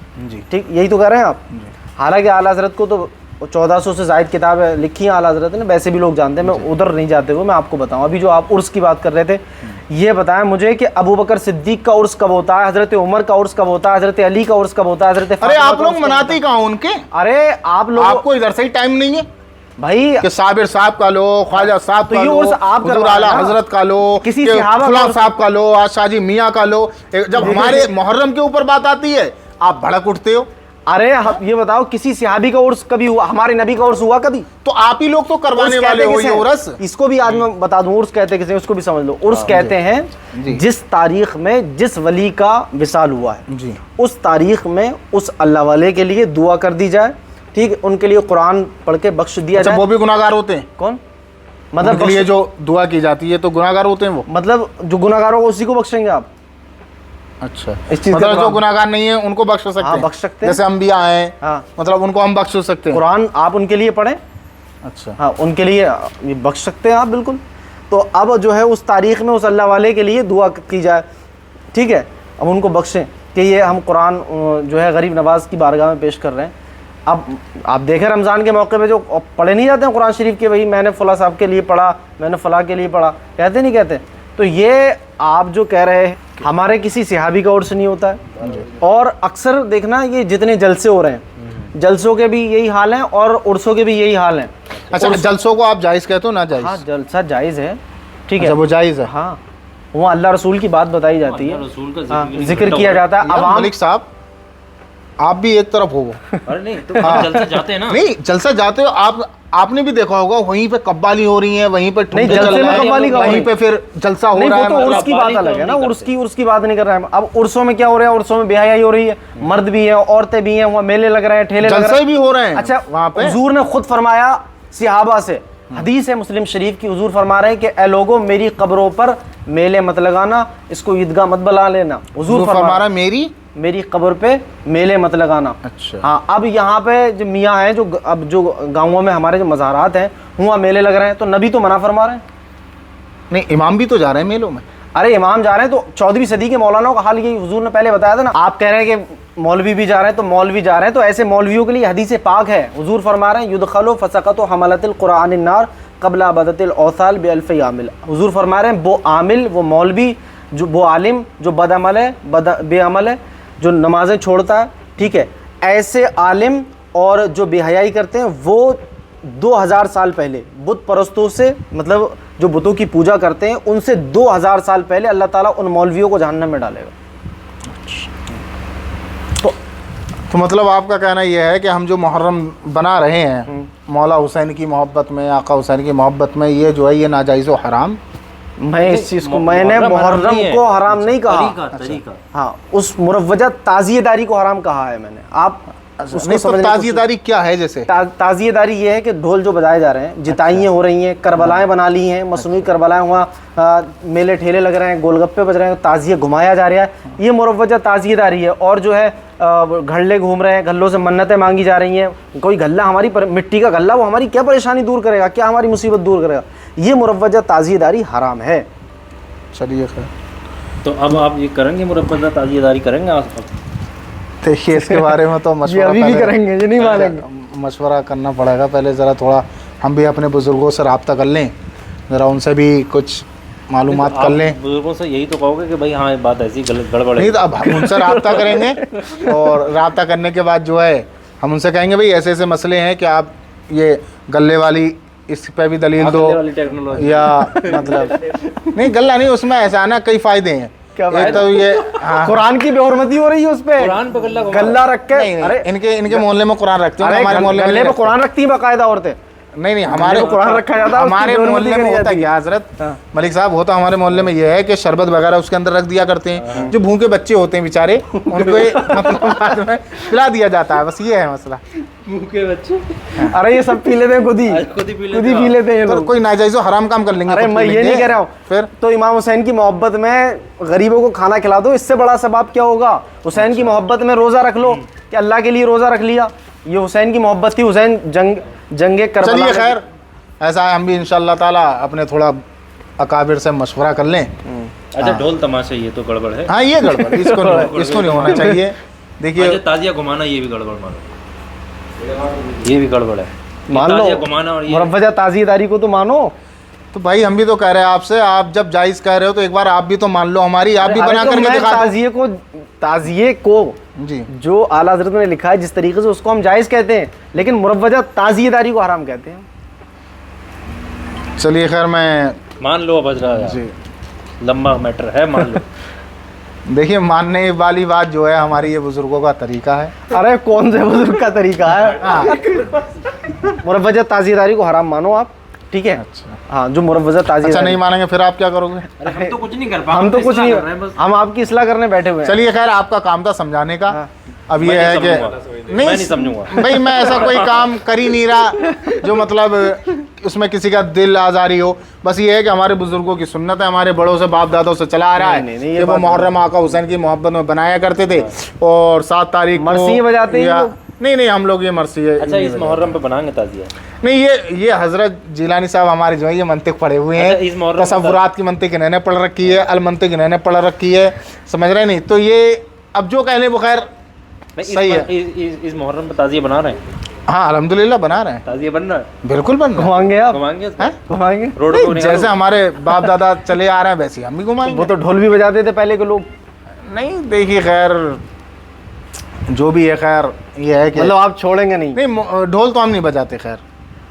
ठीक, यही तो कह रहे हैं आप। हालांकि आला हजरत को तो 1400 से ज़ायद किताबें लिखी हैं आला हजरत ने, वैसे भी लोग जानते हैं, मैं उधर नहीं जाते हुए मैं आपको बताऊं। अभी जो आप उर्स की बात कर रहे थे, ये बताएं मुझे कि अबू बकर सिद्दीक का उर्स कब होता है, हजरत उमर का उर्स कब होता है, हजरत अली का उर्स कब होता है, हजरत, अरे आप लोग मनाते ही कहाँ उनके? अरे आप लोग, आपको इधर से ही टाइम नहीं है भाई कि साबिर साहब का लो, ख्वाजा साहब का लो, हुजूर आला हजरत का लो, किसी फुला साहब का लो, आज शाहजी मियाँ का लो। जब हमारे मुहर्रम के ऊपर बात आती है आप भड़क उठते हो। अरे ये बताओ, किसी सहाबी का उर्स कभी हुआ? हमारे नबी का उर्स हुआ कभी? तो आप ही लोग तो करवाने वाले हो ये उर्स। इसको भी आज मैं बता दूं, उर्स कहते किसे, उसको भी समझ लो। उर्स कहते हैं जिस तारीख में जिस वली का विसाल हुआ है जी, उस तारीख में उस अल्लाह वाले के लिए दुआ कर दी जाए, ठीक, उनके लिए कुरान पढ़ के बख्श दिया जाए। वो भी गुनाहगार होते हैं? कौन? मतलब उनके लिए जो दुआ की जाती है, तो गुनाहगार होते हैं वो? मतलब जो गुनाहगार होगा उसी को बख्शेंगे आप? अच्छा, इस चीज़ मतलब का जो गुनाहगार नहीं है उनको बख्श सकते हाँ, हैं? बख्श सकते हैं। जैसे अंबिया हैं, हाँ, मतलब उनको हम बख्श सकते हैं? कुरान आप उनके लिए पढ़ें। अच्छा, हाँ, उनके लिए ये बख्श सकते हैं आप बिल्कुल। तो अब जो है उस तारीख़ में उस अल्लाह वाले के लिए दुआ की जाए, ठीक है, अब उनको बख्शें कि ये हम कुरान जो है गरीब नवाज की बारगाह में पेश कर रहे हैं। अब आप देखें रमज़ान के मौके पे जो पढ़े नहीं जाते हैं कुरान शरीफ के, भाई मैंने फ़लाँ साहब के लिए पढ़ा, मैंने फ़लाँ के लिए पढ़ा, कहते नहीं कहते? तो ये आप जो कह रहे हैं हमारे किसी सहाबी का उर्स नहीं होता है। और अक्सर देखना ये जितने जलसे हो रहे हैं, जलसों के भी यही हाल हैं और उर्सों के भी यही हाल हैं। अच्छा, जलसों को आप जायज़ कहते हो ना जायज़? हाँ, जलसा जायज़ है, ठीक है। अच्छा, वो जायज़ है। हाँ, वो अल्लाह रसूल की बात बताई जाती है, रसूल का हाँ, जिक्र किया जाता है। यार अवाम मलिक साहब, आप भी एक तरफ हो। अरे नहीं तो हम जलसे जाते हैं ना। नहीं, जलसा जाते हो आप, आपने भी देखा होगा वहीं पे कव्वाली हो रही है, वहीं पे नहीं, ठुमके जलसे चल रहे में हैं, कव्वाली का हो वहीं रही पे फिर जलसा हो नहीं, रहा वो है। तो मतलब उर्स की बात कव्वाली अलग तो है ना, नहीं उर्स की बात नहीं कर रहे हैं। अब उर्सों में क्या हो रहा है, उर्सों में बेहयाई हो रही है, मर्द भी हैं, औरतें भी हैं, वहाँ मेले लग रहे हैं, ठेले लग रहे जलसे हैं। भी हो रहे हैं अच्छा, वहाँ पे। हुजूर ने खुद फरमाया सहाबा से, हदीस है मुस्लिम शरीफ की, हुजूर फरमा रहे हैं कि ए लोगों मेरी कब्रों पर मेले मत लगाना, इसको ईदगाह मत बना लेना। हुजूर फरमा रहा है मेरी कब्र पे मेले मत लगाना। अच्छा, हाँ, अब यहाँ पे जो मियाँ हैं, जो अब जो गाँवों में हमारे जो मज़ारात हैं वहाँ मेले लग रहे हैं, तो नबी तो मना फरमा रहे हैं। नहीं, इमाम भी तो जा रहे हैं मेलों में। अरे इमाम जा रहे हैं तो 14वीं सदी के मौलानाओं का हाल यही हुजूर ने पहले बताया था ना। आप कह रहे हैं कि मौलवी भी जा रहे हैं, तो मौलवी जा रहे हैं, तो ऐसे मौलवियों के लिए हदीस पाक है। हुजूर फरमा रहे हैं युदखलु फसक़तु हमलतिल कुरान अन्नार क़ब्ल अबदतिल औसाल बिअल्फ़ि आमिल। हुजूर फरमा रहे हैं वो आमिल, वो मौलवी, जो वो आलिम जो बदअमल है, बेअमल है, जो नमाज़ें छोड़ता है, ठीक है, ऐसे आलिम और जो बेहयाई करते हैं वो 2000 साल पहले बुत परस्तों से, मतलब जो बुतों की पूजा करते हैं उनसे 2000 साल पहले अल्लाह ताला उन मौलवियों को जहन्नम में डालेगा। तो मतलब आपका कहना यह है कि हम जो मुहर्रम बना रहे हैं मौला हुसैन की मोहब्बत में, आका हुसैन की मोहब्बत में, ये जो है ये नाजायज़ व हराम? मैं इस चीज़ को, मैंने मुहर्रम को हराम नहीं कहा। तरीका हाँ, उस मुरव्वजा ताज़ियेदारी को हराम कहा है मैंने। आप नहीं, तो ताज़ियेदारी क्या है? जैसे ताज़ियेदारी ये है कि ढोल जो बजाए जा रहे हैं, जिताइयाँ हो रही हैं, करबलाएँ बना ली हैं, मसनूई करबलाएँ, वहाँ मेले ठेले लग रहे हैं, गोलगप्पे बज रहे हैं, ताज़िया घुमाया जा रहा है, ये मुरव्वजा ताज़ियेदारी है। और जो है घल्ले घूम रहे हैं, गल्लों से मन्नतें मांगी जा रही हैं। कोई गल्ला हमारी मिट्टी का गल्ला वो हमारी क्या परेशानी दूर करेगा, क्या हमारी मुसीबत दूर करेगा? ये मुरव्वजा ताज़ियेदारी हराम है। चलिए खैर, तो अब आप ये करेंगे मुरव्वजा ताज़ियेदारी करेंगे आप? देखिए इसके बारे में तो मशवरा अभी भी करेंगे, ये नहीं मानेंगे। मशवरा करना पड़ेगा पहले, ज़रा थोड़ा हम भी अपने बुज़ुर्गों से रब्ता कर लें, ज़रा उनसे भी कुछ मालूमात कर लें। बुजुर्गों से यही तो कहोगे कि भाई हाँ बात ऐसी गड़बड़ है? नहीं, तो अब हम उनसे रब्ता करेंगे और रब्ता करने के बाद जो है हम उनसे कहेंगे भाई ऐसे ऐसे मसले हैं कि आप ये गले वाली इस पे भी दलील दो, या मतलब नहीं गल्ला नहीं, उसमें ऐसा ना कई फ़ायदे हैं। एक तो ये कुरान की बेहुरमती हो रही है उस पे, कुरान पे गल्ला रख के। अरे इनके मोहल्ले में कुरान रखते हैं, हमारे मोहल्ले गल्ले पे कुरान रखती है बाकायदा औरतें। नहीं, हमारे कुरान रखा जाता है, हमारे मोहल्ले में होता है हजरत मलिक साहब, होता हमारे मोहल्ले में यह है कि शरबत वगैरह उसके अंदर रख दिया करते हैं। जो भूखे बच्चे होते हैं बेचारे, उनको बाद में पिला दिया जाता है, बस ये है मसला। भूखे बच्चे? अरे ये सब पी लेते हैं, खुद ही पी लेते हैं। तो कोई नाजायज़ हराम काम कर लेंगे? अरे मैं ये नहीं कह रहा हूँ। फिर तो इमाम हुसैन की मोहब्बत में गरीबों को खाना खिला दो, इससे बड़ा सवाब क्या होगा? हुसैन की मोहब्बत में रोज़ा रख लो, कि अल्लाह के लिए रोज़ा रख लिया, ये हुसैन की मोहब्बत थी। हुसैन जंगे करबला। चलिए खैर, ऐसा है हम भी इंशाअल्लाह ताला अपने थोड़ा अकाबिर से मशवरा कर लें। अच्छा, ढोल तमाशा ये तो गड़बड़ है। हाँ, ये गड़बड़, इसको नहीं होना चाहिए। देखिए, ताजिया घुमाना ये भी गड़बड़ मानो, ये भी गड़बड़ है। मान लो घुमाना और मुरव्वजा ताज़ियेदारी को तो मानो। तो भाई हम भी तो कह रहे हैं आपसे, आप जब जायज़ कह रहे हो तो एक बार आप भी तो मान लो हमारी, आप भी बना करके दिखा दो। ताज़िये को जी जो आला हज़रत ने लिखा है जिस तरीके से, उसको हम जायज़ कहते हैं, लेकिन मुरव्वजा ताज़ियेदारी को हराम कहते हैं। चलिए खैर, मैं मान लो बजरा जी, लंबा मैटर है, मान लो। देखिए, मानने वाली बात जो है हमारी, ये बुजुर्गों का तरीका है। अरे कौन से बुजुर्ग का तरीका है? मुरव्वजा ताज़ियेदारी को हराम मानो आप, ठीक है? अच्छा, हाँ, जो मुरव्वजा ताज़ियेदारी। अच्छा, नहीं मानेंगे फिर आप क्या करोगे? अरे हम तो कुछ नहीं कर पा, हम तो कुछ नहीं, हम आपकी इस्लाह करने बैठे हुए हैं। चलिए खैर, आपका काम था समझाने का। अब ये है कि नहीं समझूंगा भाई, मैं ऐसा कोई काम कर ही नहीं रहा जो मतलब उसमें किसी का दिल आज़ारी हो। बस ये है कि हमारे बुजुर्गों की सुन्नत है, हमारे बड़ों से बाप दादों से चला आ रहा है नहीं, ये कि वो मुहर्रम आका हुसैन की मोहब्बत में बनाया करते थे। और 7 तारीख को मरसी बजाते हैं लोग? नहीं, हम लोग ये मरसी है। अच्छा, इस मुहर्रम पे बनाएंगे ताजिया? नहीं, ये हजरत जिलानी साहब हमारे जो है ये मंतिक पढ़े हुए अच्छा, इस हैं, मुहर्रम तसव्वुरात की मंतिक इन्होंने पढ़ रखी है, अल मंतिक इन्होंने पढ़ रखी है, समझ रहे नहीं। तो ये अब जो कह लें वो खैर सही है। इस मुहर्रम पे ताजिया बना रहे हैं? हाँ अल्हम्दुलिल्लाह बना रहे हैं, ताजिया बन रहा है? बिल्कुल बन रहा है। घुमाएंगे आप? घुमाएंगे उसको? हैं? घुमाएंगे? रोड नहीं, को जैसे हमारे बाप दादा चले आ रहे हैं वैसे हम भी घुमाएंगे। वो तो ढोल भी बजाते थे पहले के लोग। नहीं देखिए, खैर जो भी है, खैर ये है कि मतलब आप छोड़ेंगे नहीं? नहीं, ढोल तो हम नहीं बजाते। खैर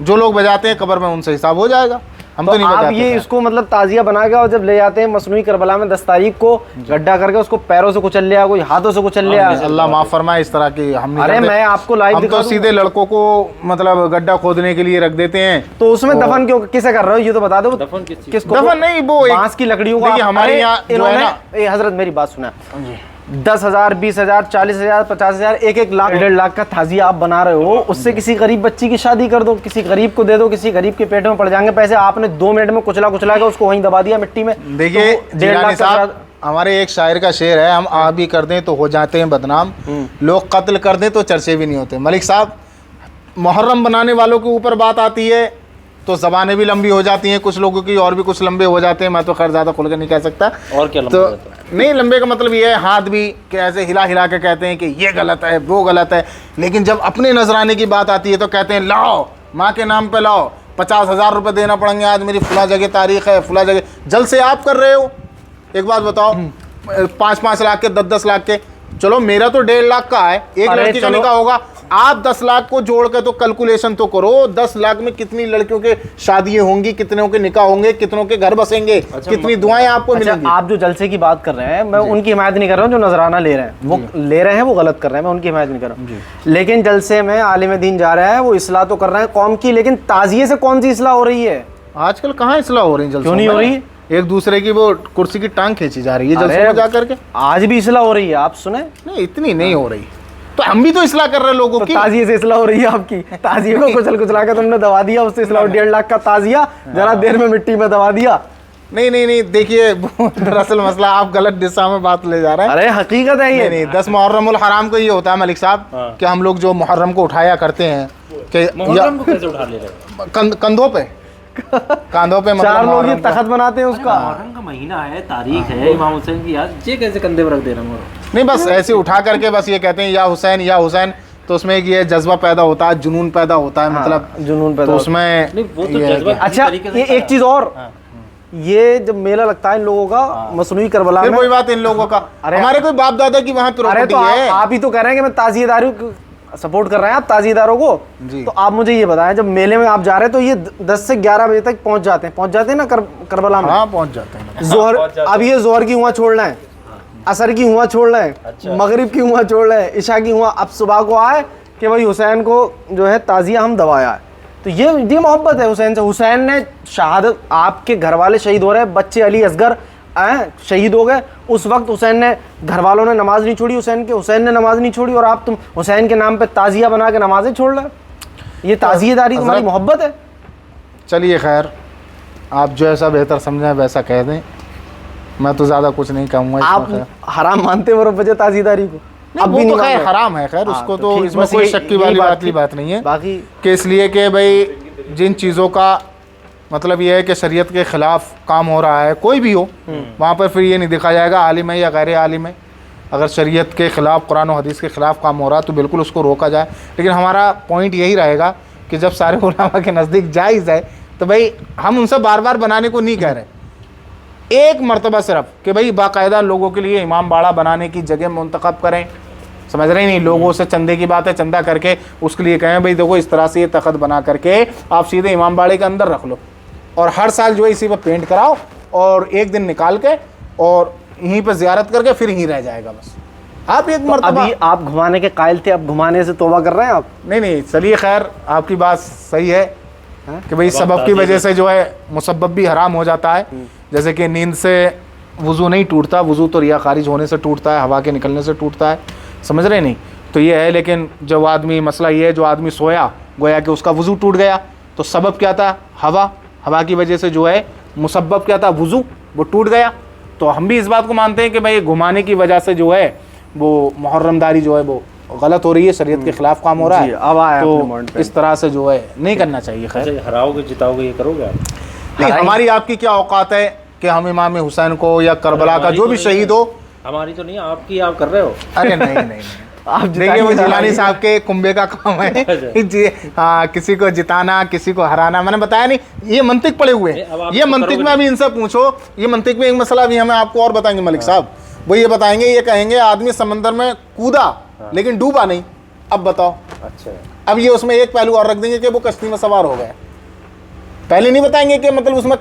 जो लोग बजाते हैं कब्र में उनसे हिसाब हो जाएगा, हम तो नहीं आप बजाते। ये खैर। इसको मतलब ताजिया बना के और जब ले जाते हैं मसनूई करबला में 10 तारीख को गड्ढा करके उसको पैरों से कुचल लिया, कोई हाथों से कुचल लिया। अल्लाह माफ फरमाए, इस तरह की हम नहीं अरे करते। मैं आपको लाइव हम दिखा तो दूं। सीधे लड़कों को मतलब गड्ढा खोदने के लिए रख देते हैं। तो उसमें दफन क्यों किसे कर रहे हो ये तो बता दो। दफन किस चीज़? किसको? दफन नहीं, वो एक- बांस की लकड़ियों देखिए, का। हमारे अरे, यहाँ जो है इन्होंने ना- ए हजरत मेरी बात सुना, 10,000, 20,000, 40,000, 50,000, 1-1 लाख, 1.5 लाख का ताजिया आप बना रहे हो, उससे किसी गरीब बच्ची की शादी कर दो, किसी गरीब को दे दो, किसी गरीब के पेट में पड़ जाएंगे पैसे। आपने 2 मिनट में कुचला के उसको वहीं दबा दिया मिट्टी में। देखिए तो 1.5 जिलानी लाख का साहब, हमारे एक शायर का शेर है, हम आ भी कर दें तो हो जाते हैं बदनाम, लोग कत्ल कर दें तो चर्चे भी नहीं होते। मलिक साहब, मुहर्रम बनाने वालों के ऊपर बात आती है तो ज़बानें भी लंबी हो जाती हैं, कुछ लोगों की और भी कुछ लंबे हो जाते हैं। मैं तो खैर ज़्यादा खुल के नहीं कह सकता। और क्या लंबा तो हो जाता है? नहीं, लंबे का मतलब ये है हाथ भी कि ऐसे हिला हिला के कहते हैं कि ये गलत है, वो गलत है। लेकिन जब अपने नजराने की बात आती है तो कहते हैं लाओ, माँ के नाम पे लाओ, 50,000 रुपये देना पड़ेंगे, आज मेरी फला जगह तारीख है, फला जगह। जल से आप कर रहे हो, एक बात बताओ, 5-5 लाख के, 10-10 लाख के, चलो मेरा तो 1.5 लाख का है, एक अरे लड़की का चलो। निकाह होगा, आप 10 लाख को जोड़ के तो कैलकुलेशन तो करो, 10 लाख में कितनी लड़कियों के शादियां होंगी, कितनों के निकाह होंगे, कितनों के घर बसेंगे, कितनी दुआएं आपको अच्छा, मिलेंगी। आप जो जलसे की बात कर रहे हैं, मैं उनकी हिमायत नहीं कर रहा हूँ। जो नजराना ले रहे हैं वो ले रहे हैं, वो गलत कर रहे हैं, मैं उनकी हिमायत नहीं कर रहा हूँ। लेकिन जलसे में आलिम दीन जा रहा है, वो इस्लाह तो कर रहे हैं कौम की, लेकिन ताजिए से कौन सी इस्लाह हो रही है? आजकल कहाँ इस्लाह हो रही है? क्यों नहीं हो रही? एक दूसरे की वो कुर्सी की टांग खींची जा रही है जलसे में जा करके। आज भी इस्लाह हो रही है, आप सुने? नहीं, इतनी नहीं हो रही, तो हम भी तो इस्लाह कर रहे हैं लोगों तो की। ताजिए से इस्लाह हो रही है आपकी? ताजिए को कुचल कुचला के तुमने दबा दिया, उससे इस्लाह। 1.5 लाख का ताजिया जरा देर में मिट्टी में दबा दिया। नहीं, देखिए दरअसल मसला आप गलत दिशा में बात ले जा रहे हैं। अरे हकीकत है ये। नहीं, 10 मुहर्रमुल हराम को ये होता है मलिक साहब कि हम लोग जो मुहर्रम को उठाया करते हैं कि मुहर्रम को कैसे उठा ले रहे हैं? कंधों पे कांधों पे, मतलब 4 लोग ये मुहर्रम का। तखत बनाते हैं उसका। मुहर्रम का महीना है, तारीख है इमाम हुसैन की, याद ये कैसे कंधे पर रख दे रहे हैं? नहीं, बस ऐसे उठा करके बस ये कहते हैं या हुसैन या हुसैन, तो उसमें एक ये जज्बा पैदा होता है, जुनून पैदा होता है, मतलब जुनून पैदा तो होता उसमें नहीं, वो तो ये है जज्बा कि- अच्छा, तरीके से ये एक चीज और, ये जब मेला लगता है इन लोगों का मसनूई करबला फिर में। वही बात इन लोगों का, अरे हमारे कोई बाप दादा की वहाँ अरे प्रॉपर्टी तो है। आप ही तो कह रहे हैं कि मैं ताजिएदारों को सपोर्ट कर रहे हैं, आप ताजिएदारों को। जी। तो आप मुझे ये बताएं, जब मेले में आप जा रहे हैं तो ये 10 से 11 बजे तक पहुंच जाते हैं ना करबला में? हाँ, पहुँच जाते हैं। जोहर, अब ये जोहर की हुआ छोड़ रहे हैं, असर की हुआ छोड़ रहे हैं, मगरिब की हुआ छोड़ रहे हैं, इशा की हुआ। अब सुबह को आए कि भाई हुसैन को जो है ताजिया हम दबाया है। तो ये मोहब्बत है हुसैन से। हुसैन ने शहादत, आपके घर वाले शहीद हो रहे हैं, बच्चे अली असगर शहीद हो गए, उस वक्त हुसैन ने, घर वालों ने नमाज नहीं छोड़ी हुसैन के, हुसैन ने नमाज नहीं छोड़ी, और आप तुम हुसैन के नाम पे ताजिया बना के नमाजें छोड़ रहे हो। ये ताजिएदारी तुम्हारी मोहब्बत है? चलिए खैर, आप जो ऐसा बेहतर समझें वैसा कह दें, मैं तो ज़्यादा कुछ नहीं कहूँगा। आप हराम मानते हो वजह ताजिएदारी को? अब भी वो तो मान खैर रहे। हराम है, खैर उसको तो ठीक, इसमें बस कोई यही- शक की यही वाली बात थी। बात नहीं है बाकी कि इसलिए कि भाई जिन चीज़ों का मतलब ये है कि शरीयत के ख़िलाफ़ काम हो रहा है, कोई भी हो, वहाँ पर फिर ये नहीं देखा जाएगा आलिम है या गैर आलिम है। अगर शरीयत के ख़िलाफ़, कुरान और हदीस के ख़िलाफ़ काम हो रहा है तो बिल्कुल उसको रोका जाए। लेकिन हमारा पॉइंट यही रहेगा कि जब सारे उलमा के नज़दीक जायज़ है तो भाई हम उनसे बार बार बनाने को नहीं कह रहे, एक मरतबा सिर्फ कि भाई बाकायदा लोगों के लिए इमाम बाड़ा बनाने की जगह मुंतखब करें। समझ रहे नहीं, लोगों से चंदे की बात है, चंदा करके उसके लिए कहें भाई देखो इस तरह से ये तखत बना करके आप सीधे इमाम बाड़े के अंदर रख लो, और हर साल जो है इसी पर पेंट कराओ, और एक दिन निकाल के और यहीं पर ज़ियारत करके फिर यहीं रह जाएगा बस। आप एक मरतबा, अभी आप घुमाने के कायल थे, अब घुमाने से तौबा कर रहे हैं आप? नहीं, चलिए खैर, आपकी बात सही है कि भाई सबब की वजह से जो है मुसब्बब भी हराम हो जाता है। जैसे कि नींद से वज़ू नहीं टूटता, वज़ू तो रिया खारिज होने से टूटता है, हवा के निकलने से टूटता है, समझ रहे नहीं? तो ये है। लेकिन जब आदमी, मसला ये है, जो आदमी सोया गोया कि उसका वज़ू टूट गया, तो सबब क्या था? हवा। हवा की वजह से जो है मुसब्बब क्या था? वुज़ू, वो टूट गया। तो हम भी इस बात को मानते हैं कि भाई घुमाने की वजह से जो है वो मुहर्रमदारी जो है वो गलत हो रही है, शरीयत के खिलाफ काम हो रहा है। अब आया तो इस तरह से जो है नहीं करना चाहिए। खैर, हराओगे जिताओगे ये करोगे आप? नहीं, हमारी आपकी क्या औकात है कि हम इमाम हुसैन को या करबला का जो भी शहीद हो। हमारी तो नहीं, आपकी आप कर रहे हो। अरे नहीं नहीं, नहीं। आप देखिए, वो जिलानी साहब के कुंबे का काम है किसी को जिताना, किसी को हराना। मैंने बताया नहीं, ये मंतिक पड़े हुए हैं। ये मंतिक में अभी इनसे पूछो, ये मंतिक में एक मसला भी हमें आपको और बताएंगे मलिक साहब। वो ये बताएंगे, ये कहेंगे आदमी समंदर में कूदा लेकिन डूबा नहीं। अब बताओ। अच्छा, अब ये उसमें एक पहलू और रख देंगे कि वो कश्ती में सवार हो गए। पहले नहीं बताएंगे कि मतलब उसमें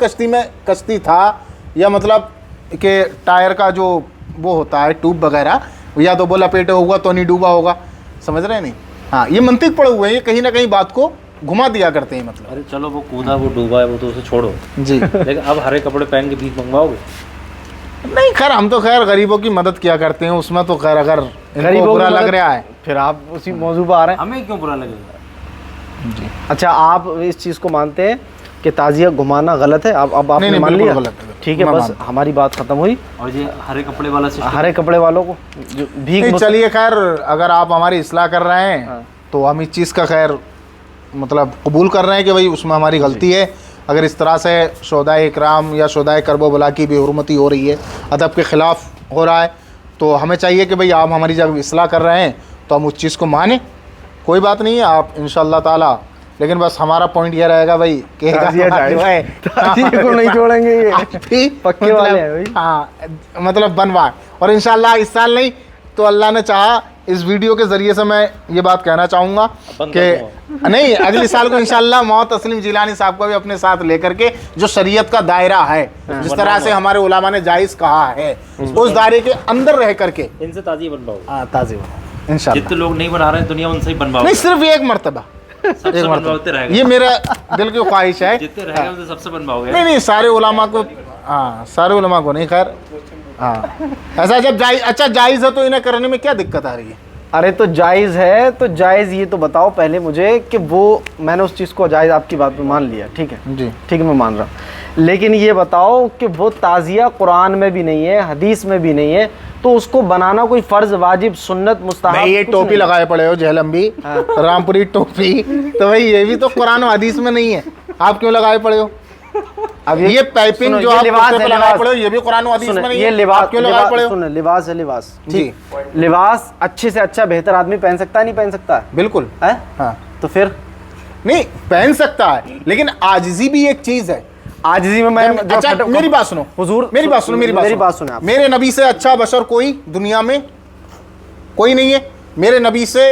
कश्ती था, या मतलब कि टायर का जो वो होता है ट्यूब वगैरह, या तो वो लपेटे होगा तो नहीं डूबा होगा। समझ रहे हैं नहीं? हाँ, ये मंतिक पड़े हुए हैं, ये कहीं ना कहीं बात को घुमा दिया करते हैं। मतलब अरे चलो, वो कूदा, वो डूबा है, वो तो उसे छोड़ो जी। लेकिन अब हरे कपड़े पहन के भीख मंगवाओगे? नहीं, खैर हम तो खैर गरीबों की मदद किया करते हैं, उसमें तो खैर अगर इनको बुरा लग रहा है फिर आप उसी मौजू पर आ रहे हैं। हमें क्यों बुरा लगेगा? जी। अच्छा, आप इस चीज़ को मानते हैं कि ताजिया घुमाना गलत है? अब आपने नहीं, मान बिल्कुल लिया? गलत है। ठीक है, बस हमारी बात खत्म हुई। और ये हरे कपड़े वाला सिस्टम, हरे कपड़े वालों को जो भीख चलिए, खैर अगर आप हमारी इस्लाह कर रहे हैं तो हम इस चीज़ का खैर मतलब कबूल कर रहे हैं कि भाई उसमें हमारी गलती है। अगर इस तरह से शोदाए इकराम या शोदाए करबला की बेहुरमती हो रही है, अदब के ख़िलाफ़ हो रहा है, तो हमें चाहिए कि भाई आप हमारी जब इस्लाह कर रहे हैं तो हम उस चीज़ को मानें। कोई बात नहीं है, आप इंशाअल्लाह ताला। लेकिन बस हमारा पॉइंट ये रहेगा भाई कि ताजिया को नहीं छोड़ेंगे, ये पक्के वाले हैं भाई। हाँ, मतलब बनवा। और इंशाअल्लाह इस साल नहीं तो अल्लाह ने चाहा इस वीडियो के ज़रिए से मैं ये बात कहना चाहूँगा कि नहीं, अगले साल को इंशाअल्लाह मौत तस्लीम जिलानी साहब को भी अपने साथ लेकर के जो शरीयत का दायरा है, जिस तरह से हमारे उलामा ने जायज़ कहा है, उस दायरे के अंदर रह करके इनसे ताजिया बनवाओ। हाँ, ताज़ी इंशाअल्लाह। जितने लोग नहीं बना रहे हैं दुनिया, उनसे ही बनवाओ। नहीं, सिर्फ एक मरतबा, सबसे बनवाते रहेगा। ये मेरा दिल की ख्वाहिश है। जितने रहेगा उनसे सबसे बनवाओगे? नहीं, सारे उलामा को, हाँ सारे उलामा को नहीं, खैर हाँ ऐसा जब जायज़ है तो इन्हें करने में क्या दिक्कत आ रही है? अरे तो जायज़ है तो जायज़ ये तो बताओ पहले मुझे कि वो मैंने उस चीज़ को जायज़ आपकी बात पे मान लिया, ठीक है जी, ठीक है, मैं मान रहा हूँ। लेकिन ये बताओ कि वो ताज़िया कुरान में भी नहीं है, हदीस में भी नहीं है, तो उसको बनाना कोई फ़र्ज़, वाजिब, सुन्नत, मुस्तहब? ये टोपी लगाए पड़े हो जहलम भी, रामपुरी टोपी, तो भाई ये भी तो कुरान और हदीस में नहीं है, आप क्यों लगाए पड़े हो? अब ये पाइपिंग जो आप लगाए पड़े हो ये भी कुरान और हदीस में नहीं है, लिबास क्यों लगाए पड़े हो? सुन, लिबास है, लिबास जी, लिबास अच्छे से अच्छा बेहतर आदमी पहन सकता है, नहीं पहन सकता है? बिल्कुल है। हाँ, तो फिर नहीं पहन सकता है, लेकिन आजिज़ी भी एक चीज़ है। आजिज़ी में मैं अच्छा मेरी बात सुनो हुजूर, मेरी बात सुनो आप। मेरे नबी से अच्छा बशर कोई दुनिया में कोई नहीं है। मेरे नबी से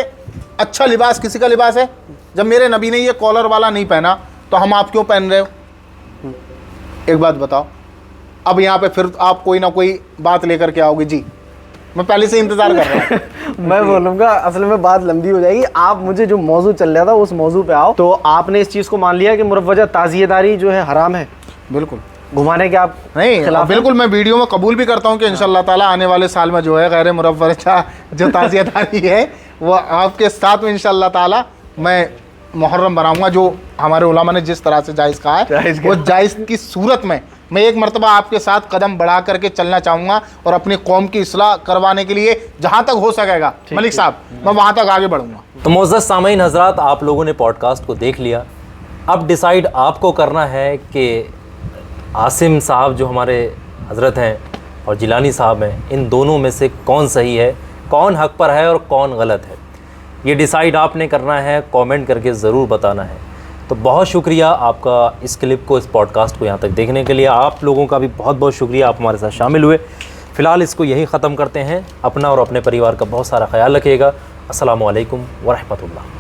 अच्छा लिबास किसी का लिबास है? जब मेरे नबी ने ये कॉलर वाला नहीं पहना तो हम आप क्यों पहन रहे हो? एक बात बताओ। अब यहाँ पे फिर आप कोई ना कोई बात लेकर के आओगे। जी, मैं पहले से इंतजार कर रहा हूँ। मैं बोलूँगा, असल में बात लंबी हो जाएगी। आप मुझे जो मौजू चल रहा था उस मौजू पे आओ। तो आपने इस चीज़ को मान लिया कि मुरवजा ताज़ियेदारी जो है हराम है? बिल्कुल घुमाने के आप नहीं, बिल्कुल मैं वीडियो में कबूल भी करता हूँ कि इंशाअल्लाह ताला आने वाले साल में जो है गैर मुरवजा जो ताज़ियेदारी है वो आपके साथ में इंशाअल्लाह ताला मैं मुहर्रम बनाऊंगा, जो हमारे उलामा ने जिस तरह से जायज़ कहा है वो जायज़ की सूरत में मैं एक मरतबा आपके साथ कदम बढ़ा करके चलना चाहूँगा और अपनी कौम की इस्लाह करवाने के लिए जहाँ तक हो सकेगा मलिक साहब मैं वहाँ तक आगे बढ़ूँगा। तो मुअज़्ज़ज़ सामीन हज़रात, आप लोगों ने पॉडकास्ट को देख लिया। अब डिसाइड आपको करना है कि आसिम साहब जो हमारे हज़रत हैं और जिलानी साहब हैं, इन दोनों में से कौन सही है, कौन हक़ पर है और कौन गलत है। ये डिसाइड आपने करना है, कमेंट करके ज़रूर बताना है। तो बहुत शुक्रिया आपका इस क्लिप को, इस पॉडकास्ट को यहाँ तक देखने के लिए। आप लोगों का भी बहुत बहुत शुक्रिया, आप हमारे साथ शामिल हुए। फ़िलहाल इसको यहीं ख़त्म करते हैं। अपना और अपने परिवार का बहुत सारा ख्याल रखिएगा। अस्सलामु अलैकुम व रहमतुल्लाह।